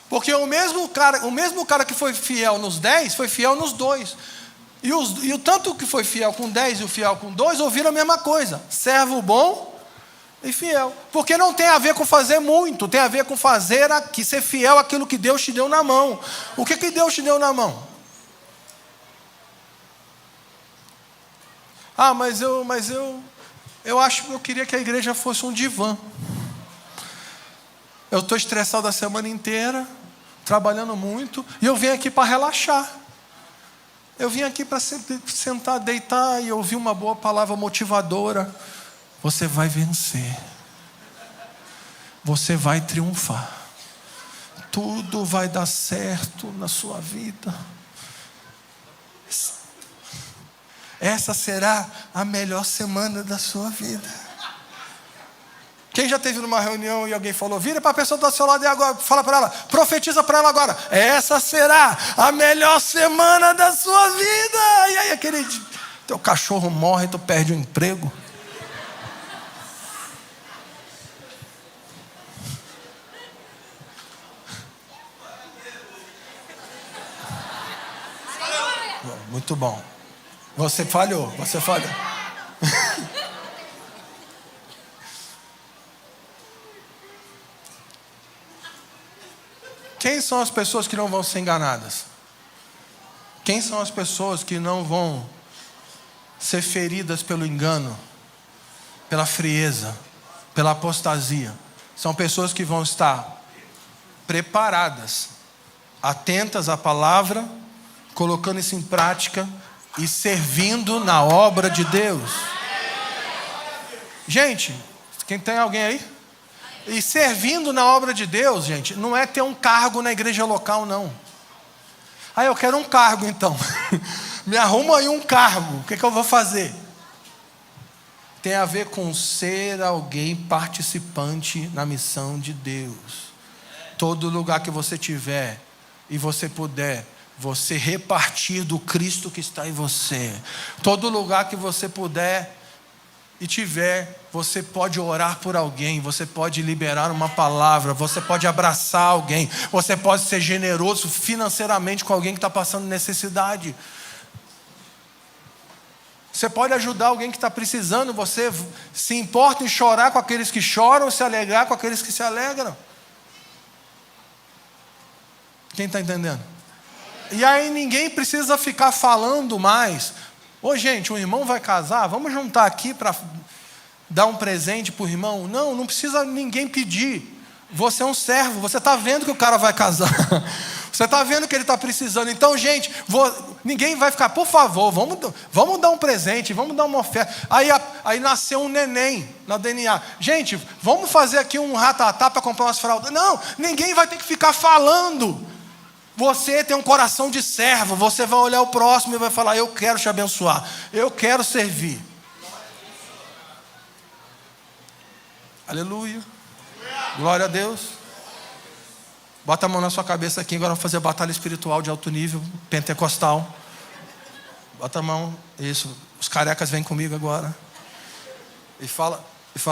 Porque o mesmo cara que foi fiel nos 10, foi fiel nos 2. E o tanto que foi fiel com 10 e o fiel com 2, ouviram a mesma coisa. Servo bom e fiel. Porque não tem a ver com fazer muito, tem a ver com fazer aqui, ser fiel àquilo que Deus te deu na mão. O que Deus te deu na mão? Mas eu acho que eu queria que a igreja fosse um divã. Eu estou estressado a semana inteira, trabalhando muito, e eu venho aqui para relaxar. Eu vim aqui para sentar, deitar e ouvir uma boa palavra motivadora. Você vai vencer. Você vai triunfar. Tudo vai dar certo na sua vida. Essa será a melhor semana da sua vida. Quem já esteve numa reunião e alguém falou, vira para a pessoa do seu lado e agora fala para ela, profetiza para ela agora, essa será a melhor semana da sua vida. E aí teu cachorro morre e tu perde o emprego. Muito bom. Você falhou. Quem são as pessoas que não vão ser enganadas? Quem são as pessoas que não vão ser feridas pelo engano, pela frieza, pela apostasia? São pessoas que vão estar preparadas, atentas à palavra, colocando isso em prática e servindo na obra de Deus. Gente, quem tem alguém aí? E servindo na obra de Deus, gente, não é ter um cargo na igreja local, não. Eu quero um cargo, então. Me arruma aí um cargo. O que eu vou fazer? Tem a ver com ser alguém participante na missão de Deus. Todo lugar que você tiver e você puder, você repartir do Cristo que está em você. Todo lugar que você puder e tiver, você pode orar por alguém, você pode liberar uma palavra, você pode abraçar alguém, você pode ser generoso financeiramente com alguém que está passando necessidade. Você pode ajudar alguém que está precisando, você se importa em chorar com aqueles que choram, se alegrar com aqueles que se alegram. Quem está entendendo? E aí ninguém precisa ficar falando mais. Gente, um irmão vai casar, vamos juntar aqui para dar um presente para o irmão. Não precisa ninguém pedir. Você é um servo, você está vendo que o cara vai casar. Você está vendo que ele está precisando. Então, gente, ninguém vai ficar, por favor, vamos dar um presente, vamos dar uma oferta. Aí nasceu um neném na DNA. Gente, vamos fazer aqui um ratatá para comprar umas fraldas. Não, ninguém vai ter que ficar falando. Você tem um coração de servo, você vai olhar o próximo e vai falar, eu quero te abençoar, eu quero servir. Aleluia. Glória a Deus. Bota a mão na sua cabeça aqui, agora vamos fazer batalha espiritual de alto nível, pentecostal. Bota a mão, isso. Os carecas vêm comigo agora. E fala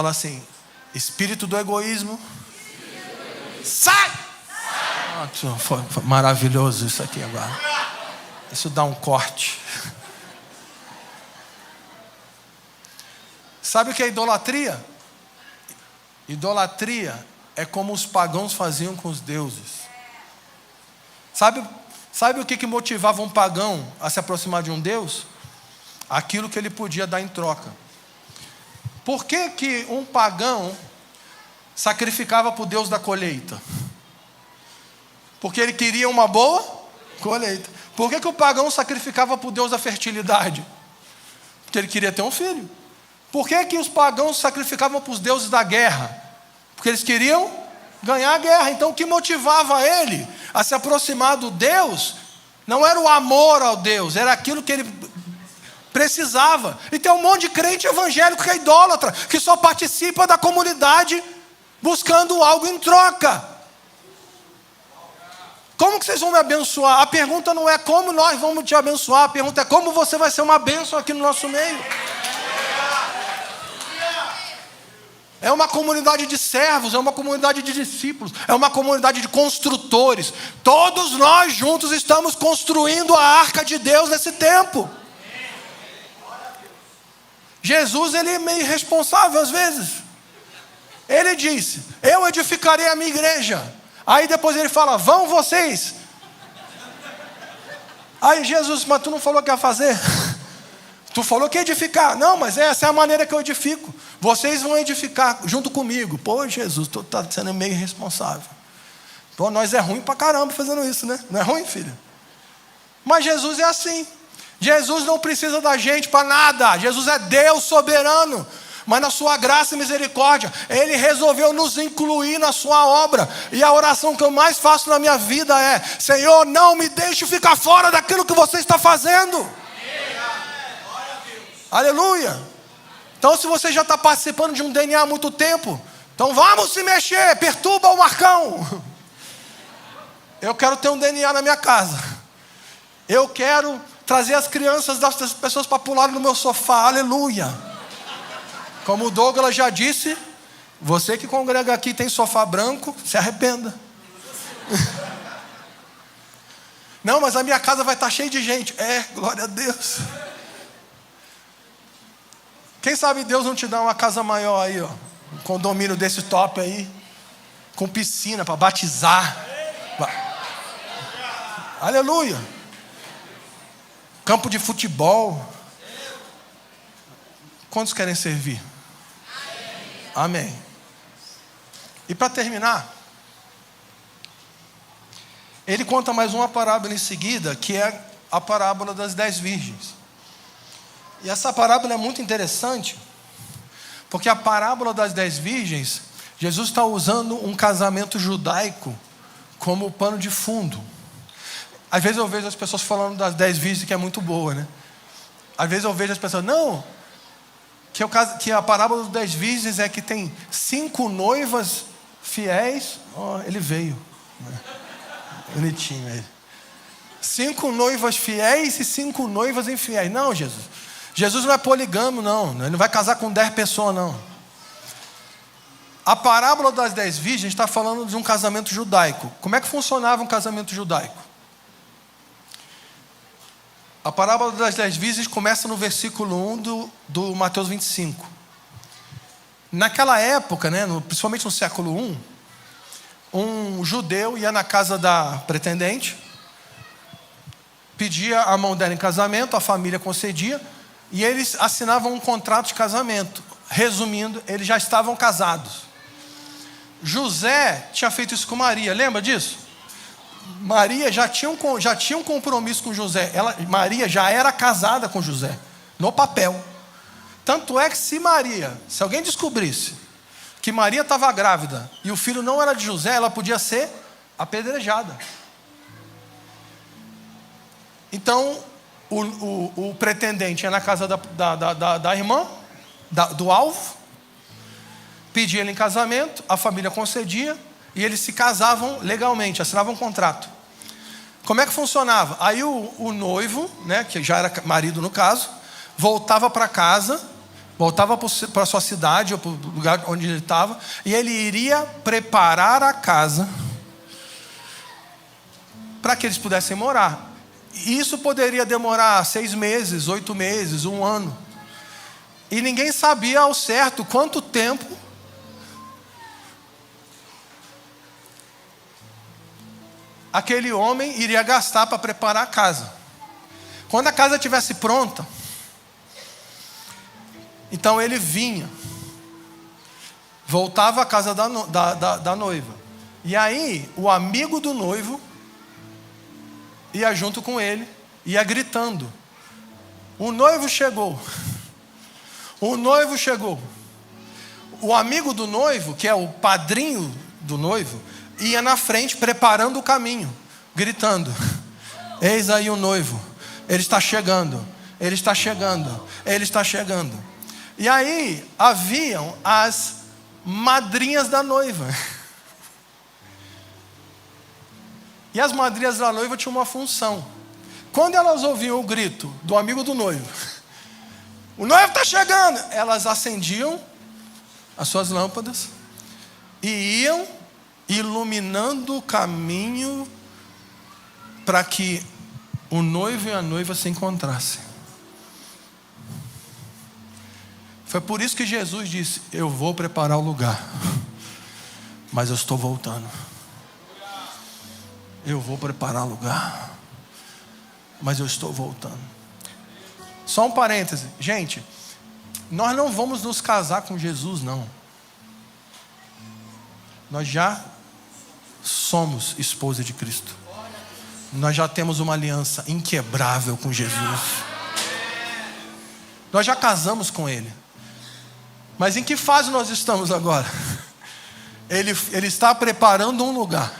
assim: espírito do egoísmo, sai! Foi maravilhoso isso aqui agora. Isso dá um corte. Sabe o que é idolatria? Idolatria é como os pagãos faziam com os deuses. Sabe o que motivava um pagão a se aproximar de um Deus? Aquilo que ele podia dar em troca. Por que um pagão sacrificava para o Deus da colheita? Porque ele queria uma boa colheita. Por que o pagão sacrificava para o Deus da fertilidade? Porque ele queria ter um filho. Por que os pagãos sacrificavam para os deuses da guerra? Porque eles queriam ganhar a guerra. Então o que motivava ele a se aproximar do Deus não era o amor ao Deus, era aquilo que ele precisava. E tem um monte de crente evangélico que é idólatra, que só participa da comunidade buscando algo em troca. Como que vocês vão me abençoar? A pergunta não é como nós vamos te abençoar, a pergunta é como você vai ser uma bênção aqui no nosso meio. É uma comunidade de servos, é uma comunidade de discípulos, é uma comunidade de construtores. Todos nós juntos estamos construindo a arca de Deus nesse tempo. Jesus, ele é meio irresponsável às vezes. Ele disse: eu edificarei a minha igreja. Aí depois ele fala: vão vocês. Aí Jesus: mas tu não falou que ia fazer? Tu falou que ia edificar. Não, mas essa é a maneira que eu edifico. Vocês vão edificar junto comigo. Pô, Jesus, tu está sendo meio irresponsável. Pô, nós é ruim pra caramba fazendo isso, né? Não é ruim, filho? Mas Jesus é assim. Jesus não precisa da gente para nada. Jesus é Deus soberano. Mas na sua graça e misericórdia, Ele resolveu nos incluir na sua obra. E a oração que eu mais faço na minha vida é: Senhor, não me deixe ficar fora daquilo que você está fazendo. Aleluia. Então, se você já está participando de um DNA há muito tempo, então vamos se mexer, perturba o Marcão. Eu quero ter um DNA na minha casa. Eu quero trazer as crianças das pessoas para pular no meu sofá. Aleluia. Como o Douglas já disse, você que congrega aqui tem sofá branco, se arrependa. Não, mas a minha casa vai estar cheia de gente. É, glória a Deus. Quem sabe Deus não te dá uma casa maior aí, ó, um condomínio desse top aí, com piscina para batizar. Aleluia. Campo de futebol. Quantos querem servir? Amém. E para terminar, ele conta mais uma parábola em seguida, que é a parábola das 10 virgens. E essa parábola é muito interessante, porque a parábola das 10 virgens, Jesus está usando um casamento judaico como pano de fundo. Às vezes eu vejo as pessoas falando das 10 virgens, que é muito boa, né? Às vezes eu vejo as pessoas: não, que a parábola das 10 virgens é que tem 5 noivas fiéis. Oh, ele veio, bonitinho ele. 5 noivas fiéis e 5 noivas infiéis. Não, Jesus não é poligamo, não. Ele não vai casar com 10 pessoas, não. A parábola das 10 virgens está falando de um casamento judaico. Como é que funcionava um casamento judaico? A parábola das 10 virgens começa no versículo 1 do Mateus 25. Naquela época, né, principalmente no século 1, um judeu ia na casa da pretendente, pedia a mão dela em casamento, a família concedia, e eles assinavam um contrato de casamento. Resumindo, eles já estavam casados. José tinha feito isso com Maria, lembra disso? Maria já tinha um compromisso com José. Maria já era casada com José, no papel. Tanto é que se alguém descobrisse que Maria estava grávida e o filho não era de José, ela podia ser apedrejada. Então, o pretendente ia na casa da irmã, do alvo, pedia ele em casamento, a família concedia, e eles se casavam legalmente, assinavam um contrato. Como é que funcionava? Aí o noivo, né, que já era marido no caso, voltava para casa voltava para a sua cidade, ou para o lugar onde ele estava, e ele iria preparar a casa para que eles pudessem morar. E isso poderia demorar 6 meses, 8 meses, 1 ano. E ninguém sabia ao certo quanto tempo aquele homem iria gastar para preparar a casa. Quando a casa estivesse pronta, então ele vinha, voltava à casa da noiva. E aí o amigo do noivo ia junto com ele, ia gritando: o noivo chegou. O noivo chegou. O amigo do noivo, que é o padrinho do noivo, ia na frente preparando o caminho, gritando: eis aí o noivo, ele está chegando, ele está chegando, ele está chegando. E aí haviam as madrinhas da noiva. E as madrinhas da noiva tinham uma função. Quando elas ouviam o grito do amigo do noivo: o noivo está chegando, elas acendiam as suas lâmpadas e iam iluminando o caminho para que o noivo e a noiva se encontrassem. Foi por isso que Jesus disse: eu vou preparar o lugar, mas eu estou voltando. Eu vou preparar o lugar, mas eu estou voltando. Só um parêntese, gente, nós não vamos nos casar com Jesus, não. Nós já somos esposa de Cristo. Nós já temos uma aliança inquebrável com Jesus. Nós já casamos com Ele. Mas em que fase nós estamos agora? Ele está preparando um lugar.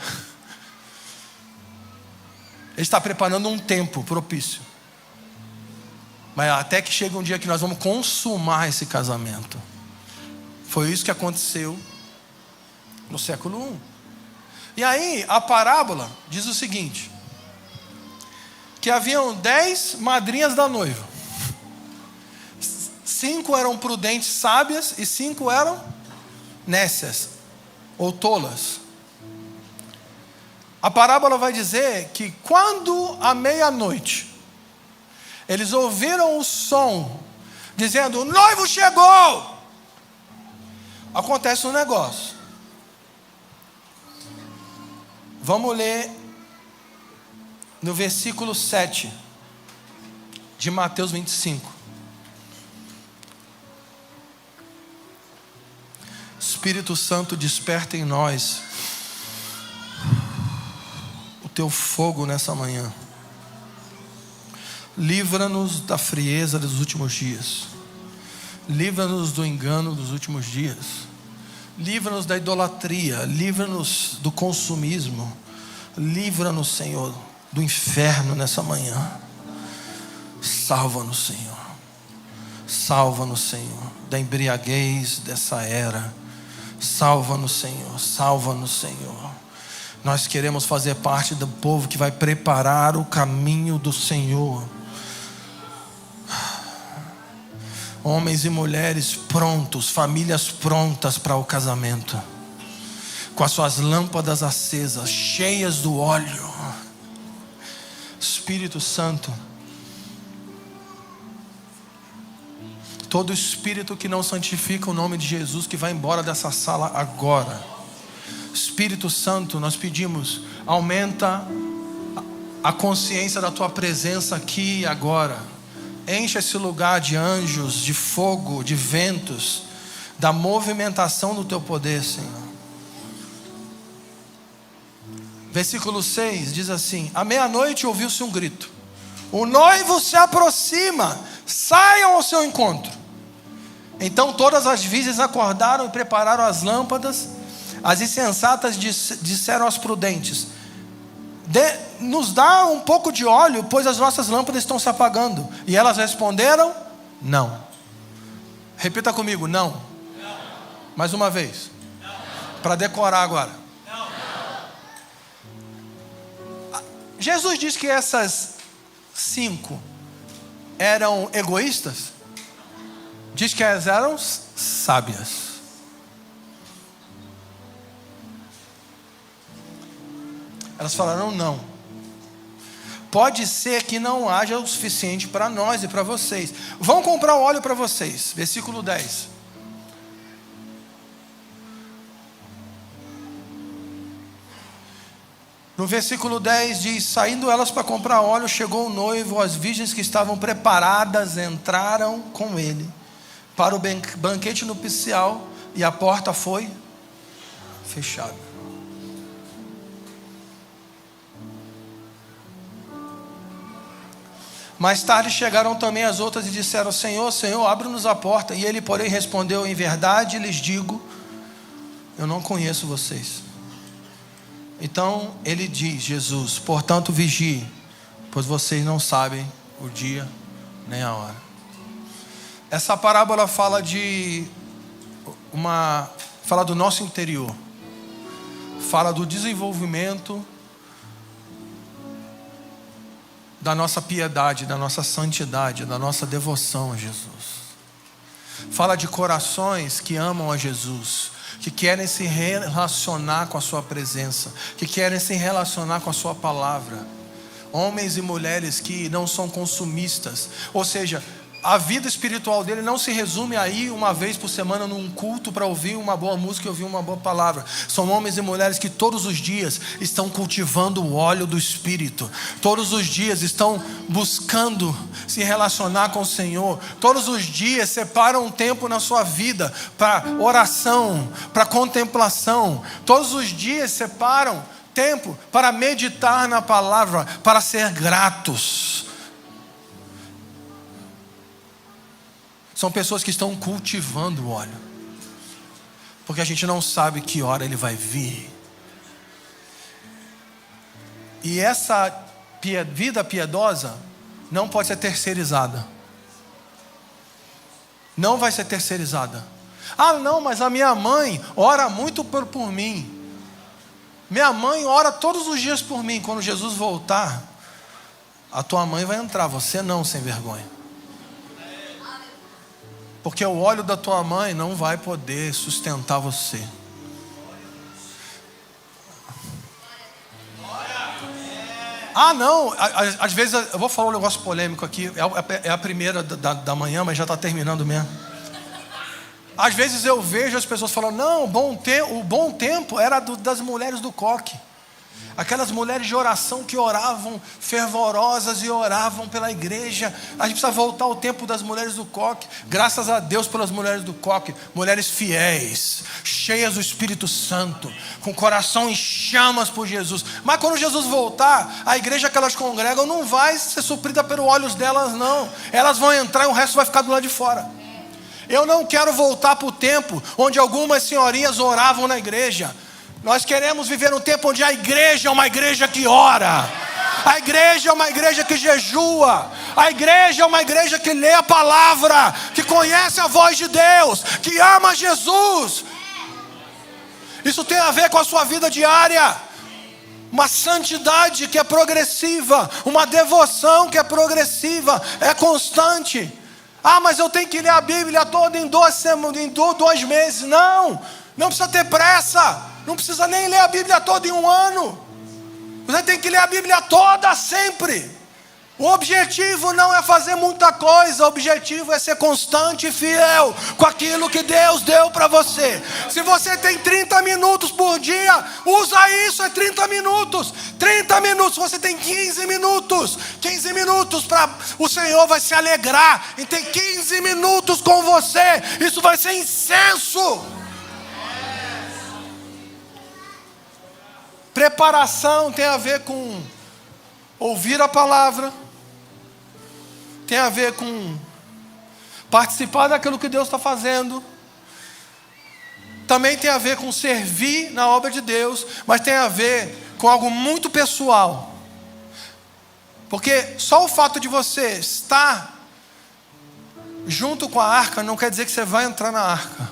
Ele está preparando um tempo propício. Mas até que chega um dia que nós vamos consumar esse casamento. Foi isso que aconteceu no século I. E aí a parábola diz o seguinte: que haviam 10 madrinhas da noiva. 5 eram prudentes, sábias, e 5 eram nécias ou tolas. A parábola vai dizer que quando à meia-noite eles ouviram o som dizendo: o noivo chegou, acontece um negócio. Vamos ler no versículo 7 de Mateus 25. Espírito Santo, desperta em nós o teu fogo nessa manhã. Livra-nos da frieza dos últimos dias. Livra-nos do engano dos últimos dias. Livra-nos da idolatria. Livra-nos do consumismo. Livra-nos, Senhor, do inferno nessa manhã. Salva-nos, Senhor. Salva-nos, Senhor, da embriaguez dessa era. Salva-nos, Senhor. Salva-nos, Senhor. Nós queremos fazer parte do povo que vai preparar o caminho do Senhor. Homens e mulheres prontos, famílias prontas para o casamento, com as suas lâmpadas acesas, cheias do óleo. Espírito Santo, todo espírito que não santifica o nome de Jesus, que vai embora dessa sala agora. Espírito Santo, nós pedimos, aumenta a consciência da tua presença aqui e agora. Enche esse lugar de anjos, de fogo, de ventos, da movimentação do teu poder, Senhor. Versículo 6 diz assim: à meia-noite ouviu-se um grito: o noivo se aproxima, saiam ao seu encontro. Então todas as virgens acordaram e prepararam as lâmpadas. As insensatas disseram aos prudentes: nos dá um pouco de óleo, pois as nossas lâmpadas estão se apagando. E elas responderam: não. Repita comigo: não. Não. Mais uma vez. Para decorar agora. Não. Jesus disse que essas 5 eram egoístas? Diz que elas eram sábias. Elas falaram não. Pode ser que não haja o suficiente para nós e para vocês. Vão comprar óleo para vocês. Versículo 10. No versículo 10 diz: saindo elas para comprar óleo, chegou o noivo, as virgens que estavam preparadas entraram com ele para o banquete nupcial, e a porta foi fechada. Mais tarde chegaram também as outras e disseram: Senhor, Senhor, abre-nos a porta. E ele, porém, respondeu: em verdade lhes digo, eu não conheço vocês. Então ele diz, Jesus: portanto vigie, pois vocês não sabem o dia nem a hora. Essa parábola fala fala do nosso interior, fala do desenvolvimento da nossa piedade, da nossa santidade, da nossa devoção a Jesus. Fala de corações que amam a Jesus, que querem se relacionar com a sua presença, que querem se relacionar com a sua palavra. Homens e mulheres que não são consumistas, ou seja, a vida espiritual dele não se resume a ir uma vez por semana num culto para ouvir uma boa música e ouvir uma boa palavra. São homens e mulheres que todos os dias estão cultivando o óleo do Espírito. Todos os dias estão buscando se relacionar com o Senhor. Todos os dias separam um tempo na sua vida para oração, para contemplação. Todos os dias separam tempo para meditar na palavra, para ser gratos. São pessoas que estão cultivando o óleo, porque a gente não sabe que hora ele vai vir. E essa vida piedosa não pode ser terceirizada. Não vai ser terceirizada. Ah, não, mas a minha mãe ora muito por mim. Minha mãe ora todos os dias por mim. Quando Jesus voltar, a tua mãe vai entrar, você não, sem vergonha. Porque o óleo da tua mãe não vai poder sustentar você. Ah, não, às vezes eu vou falar um negócio polêmico aqui. É a primeira da manhã, mas já está terminando mesmo. Às vezes eu vejo as pessoas falando: não, o bom tempo era das mulheres do coque. Aquelas mulheres de oração que oravam fervorosas e oravam pela igreja. A gente precisa voltar ao tempo das mulheres do coque. Graças a Deus pelas mulheres do coque. Mulheres fiéis, cheias do Espírito Santo, com coração em chamas por Jesus. Mas quando Jesus voltar, a igreja que elas congregam não vai ser suprida pelos olhos delas, não. Elas vão entrar e o resto vai ficar do lado de fora. Eu não quero voltar para o tempo onde algumas senhorinhas oravam na igreja. Nós queremos viver um tempo onde a igreja é uma igreja que ora. A igreja é uma igreja que jejua. A igreja é uma igreja que lê a palavra, que conhece a voz de Deus, que ama Jesus. Isso tem a ver com a sua vida diária. Uma santidade que é progressiva, uma devoção que é progressiva, é constante. Ah, mas eu tenho que ler a Bíblia toda em 2 meses. Não precisa ter pressa. Não precisa nem ler a Bíblia toda em 1 ano. Você tem que ler a Bíblia toda sempre. O objetivo não é fazer muita coisa. O objetivo é ser constante e fiel com aquilo que Deus deu para você. Se você tem 30 minutos por dia, usa isso, é 30 minutos. 30 minutos, você tem 15 minutos. 15 minutos para o Senhor vai se alegrar em ter 15 minutos com você. Isso vai ser incenso. Preparação tem a ver com ouvir a palavra, tem a ver com participar daquilo que Deus está fazendo, também tem a ver com servir na obra de Deus, mas tem a ver com algo muito pessoal, porque só o fato de você estar junto com a arca não quer dizer que você vai entrar na arca.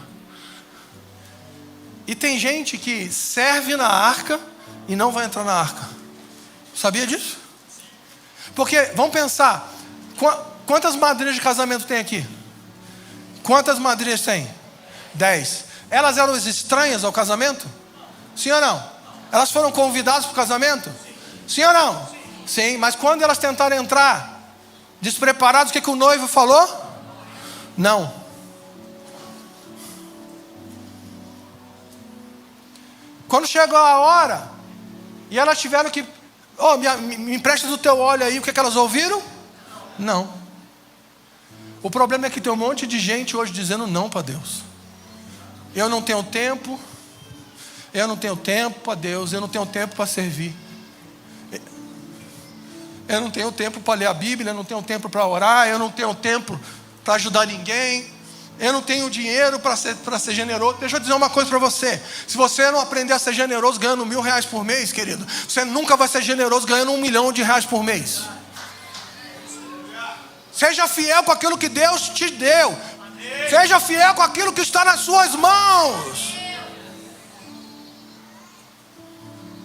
E tem gente que serve na arca e não vai entrar na arca. Sabia disso? Porque, vamos pensar, quantas madrinhas de casamento tem aqui? Quantas madrinhas tem? 10. Elas eram estranhas ao casamento? Sim ou não? Elas foram convidadas para o casamento? Sim ou não? Sim, mas quando elas tentaram entrar despreparadas, o que o noivo falou? Não. Quando chegou a hora, e elas tiveram que, me empresta do teu óleo aí, o que elas ouviram? Não. O problema é que tem um monte de gente hoje dizendo não para Deus. Eu não tenho tempo para Deus, eu não tenho tempo para servir. Eu não tenho tempo para ler a Bíblia, eu não tenho tempo para orar, eu não tenho tempo para ajudar ninguém, eu não tenho dinheiro para ser generoso. Deixa eu dizer uma coisa para você: se você não aprender a ser generoso ganhando R$1.000 por mês, querido, você nunca vai ser generoso ganhando R$1 milhão por mês. Seja fiel com aquilo que Deus te deu. Seja fiel com aquilo que está nas suas mãos.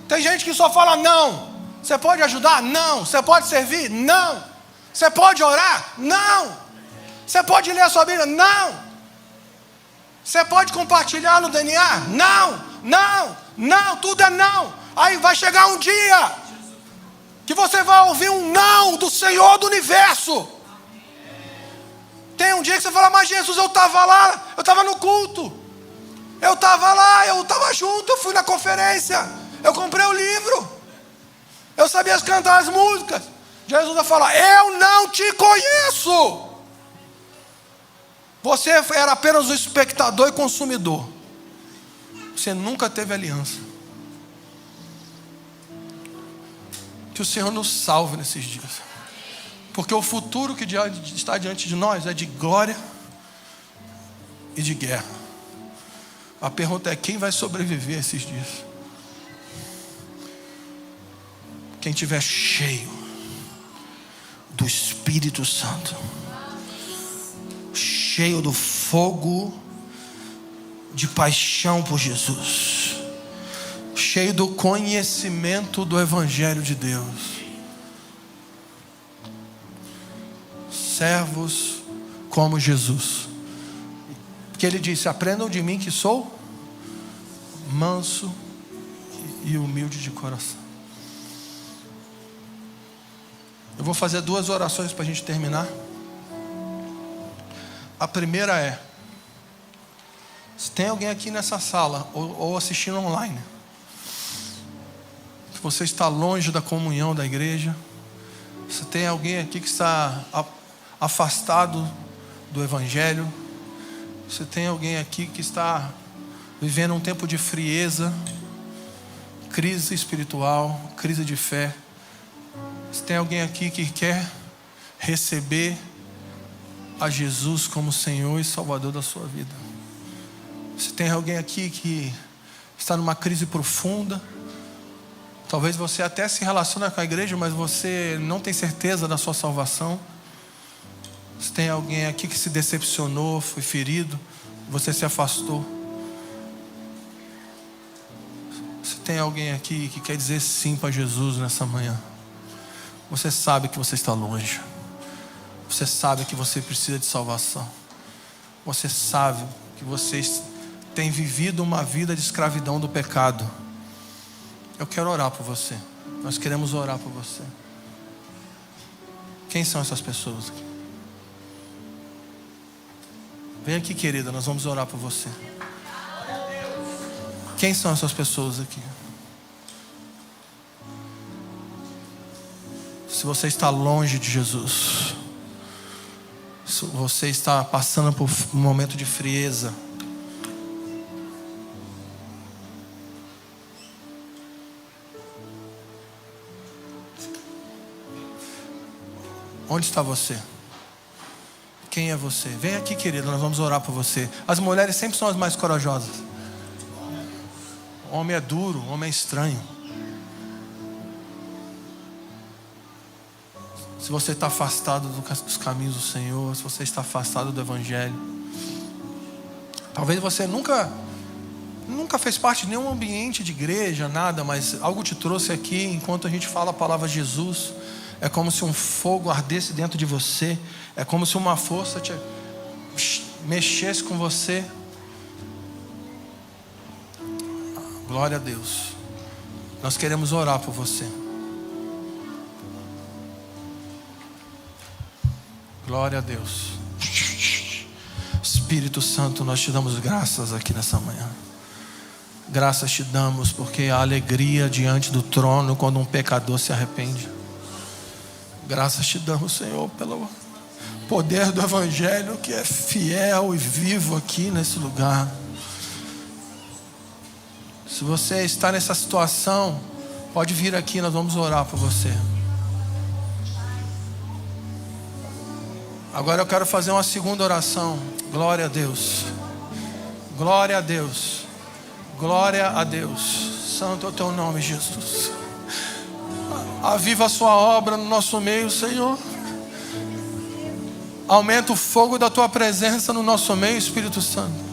Tem gente que só fala não. Você pode ajudar? Não. Você pode servir? Não. Você pode orar? Não. Você pode ler a sua Bíblia? Não. Você pode compartilhar no DNA? Não. Não. Não. Tudo é não. Aí vai chegar um dia que você vai ouvir um não do Senhor do Universo. Tem um dia que você fala: mas Jesus, eu estava lá, eu estava no culto, eu estava lá, eu estava junto, eu fui na conferência, eu comprei o livro, eu sabia cantar as músicas. Jesus vai falar: eu não te conheço. Você era apenas um espectador e consumidor. Você nunca teve aliança. Que o Senhor nos salve nesses dias. Porque o futuro que está diante de nós é de glória e de guerra. A pergunta é: quem vai sobreviver a esses dias? Quem estiver cheio do Espírito Santo, cheio do fogo de paixão por Jesus, cheio do conhecimento do Evangelho de Deus. Servos como Jesus, porque Ele disse: aprendam de mim que sou manso e humilde de coração. Eu vou fazer 2 orações para a gente terminar. A primeira é: se tem alguém aqui nessa sala ou assistindo online, que você está longe da comunhão da igreja, se tem alguém aqui que está afastado do Evangelho, se tem alguém aqui que está vivendo um tempo de frieza, crise espiritual, crise de fé, se tem alguém aqui que quer receber a Jesus como Senhor e Salvador da sua vida, se tem alguém aqui que está numa crise profunda, talvez você até se relaciona com a igreja, mas você não tem certeza da sua salvação, se tem alguém aqui que se decepcionou, foi ferido, você se afastou, se tem alguém aqui que quer dizer sim para Jesus nessa manhã, você sabe que você está longe, você sabe que você precisa de salvação, você sabe que você tem vivido uma vida de escravidão do pecado. Eu quero orar por você. Nós queremos orar por você. Quem são essas pessoas aqui? Vem aqui, querida, nós vamos orar por você. Quem são essas pessoas aqui? Se você está longe de Jesus, se você está passando por um momento de frieza, onde está você? Quem é você? Vem aqui, querida, nós vamos orar por você. As mulheres sempre são as mais corajosas. O homem é duro, o homem é estranho. Se você está afastado dos caminhos do Senhor, se você está afastado do Evangelho, talvez você nunca fez parte de nenhum ambiente de igreja, nada, mas algo te trouxe aqui. Enquanto a gente fala a palavra Jesus, é como se um fogo ardesse dentro de você, é como se uma força mexesse com você. Glória a Deus. Nós queremos orar por você. Glória a Deus. Espírito Santo, nós te damos graças aqui nessa manhã. Graças te damos porque há alegria diante do trono quando um pecador se arrepende. Graças te damos, Senhor, pelo poder do Evangelho que é fiel e vivo aqui nesse lugar. Se você está nessa situação, pode vir aqui, nós vamos orar por você. Agora eu quero fazer uma segunda oração. Glória a Deus. Glória a Deus. Glória a Deus. Santo é o teu nome, Jesus. Aviva a sua obra no nosso meio, Senhor. Aumenta o fogo da tua presença no nosso meio, Espírito Santo.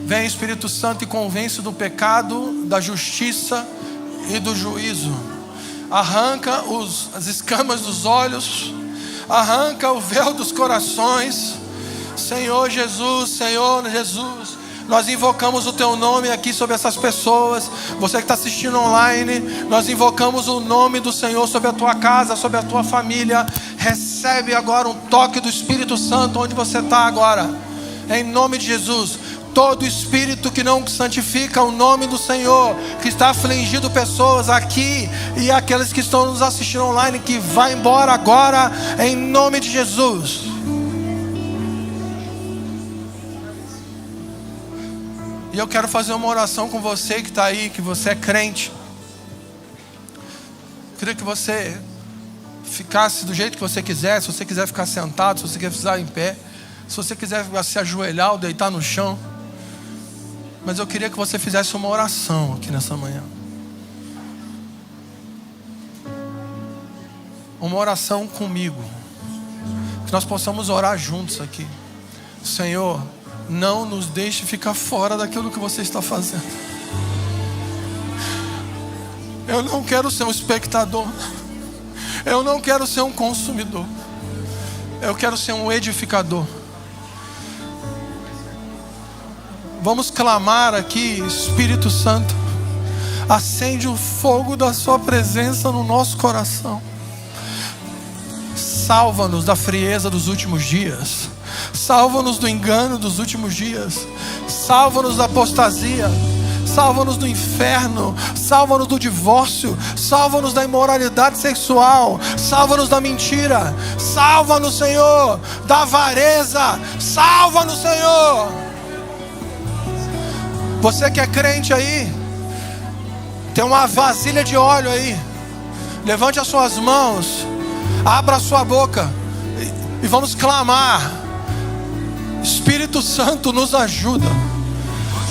Vem, Espírito Santo, e convence do pecado, da justiça e do juízo. Arranca as escamas dos olhos. Arranca o véu dos corações. Senhor Jesus, Senhor Jesus, nós invocamos o teu nome aqui sobre essas pessoas. Você que está assistindo online, nós invocamos o nome do Senhor sobre a tua casa, sobre a tua família. Recebe agora um toque do Espírito Santo onde você está agora, em nome de Jesus. Todo espírito que não santifica o nome do Senhor, que está afligindo pessoas aqui e aqueles que estão nos assistindo online, que vai embora agora, em nome de Jesus. E eu quero fazer uma oração com você que está aí, que você é crente. Eu queria que você ficasse do jeito que você quiser. Se você quiser ficar sentado, se você quiser ficar em pé, se você quiser se ajoelhar ou deitar no chão. Mas eu queria que você fizesse uma oração aqui nessa manhã. Uma oração comigo. Que nós possamos orar juntos aqui. Senhor, não nos deixe ficar fora daquilo que você está fazendo. Eu não quero ser um espectador. Eu não quero ser um consumidor. Eu quero ser um edificador. Vamos clamar aqui, Espírito Santo. Acende o fogo da sua presença no nosso coração. Salva-nos da frieza dos últimos dias. Salva-nos do engano dos últimos dias. Salva-nos da apostasia. Salva-nos do inferno. Salva-nos do divórcio. Salva-nos da imoralidade sexual. Salva-nos da mentira. Salva-nos, Senhor, da avareza. Salva-nos, Senhor. Você que é crente aí, tem uma vasilha de óleo aí. Levante as suas mãos. Abra a sua boca e vamos clamar. Espírito Santo nos ajuda.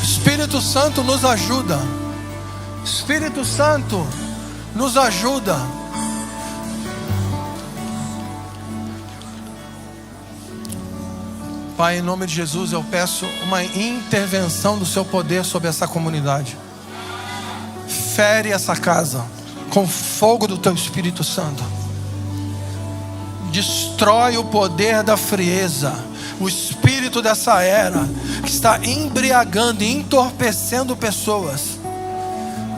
Espírito Santo nos ajuda. Espírito Santo nos ajuda. Pai, em nome de Jesus, eu peço uma intervenção do seu poder sobre essa comunidade. Fere essa casa com fogo do teu Espírito Santo. Destrói o poder da frieza, o espírito dessa era que está embriagando e entorpecendo pessoas.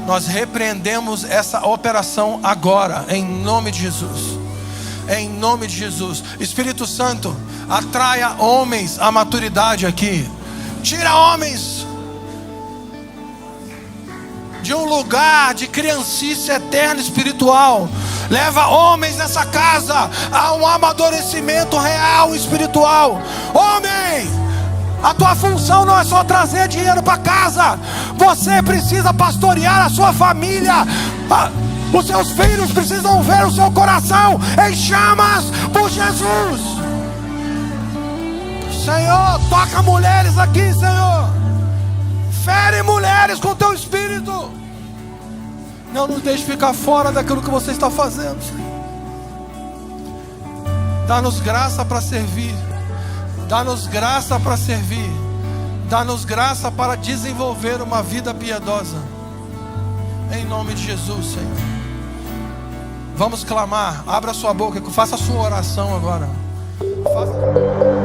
Nós repreendemos essa operação agora, em nome de Jesus. Em nome de Jesus. Espírito Santo, atraia homens à maturidade aqui. Tira homens de um lugar de criancice eterna espiritual. Leva homens nessa casa a um amadurecimento real espiritual. Homem, a tua função não é só trazer dinheiro para casa. Você precisa pastorear a sua família. Os seus filhos precisam ver o seu coração em chamas por Jesus. Senhor, toca mulheres aqui, Senhor. Fere mulheres com teu espírito. Não nos deixe ficar fora daquilo que você está fazendo. Dá-nos graça para servir. Dá-nos graça para servir. Dá-nos graça para desenvolver uma vida piedosa. Em nome de Jesus, Senhor. Vamos clamar. Abra sua boca, faça a sua oração agora. Faça.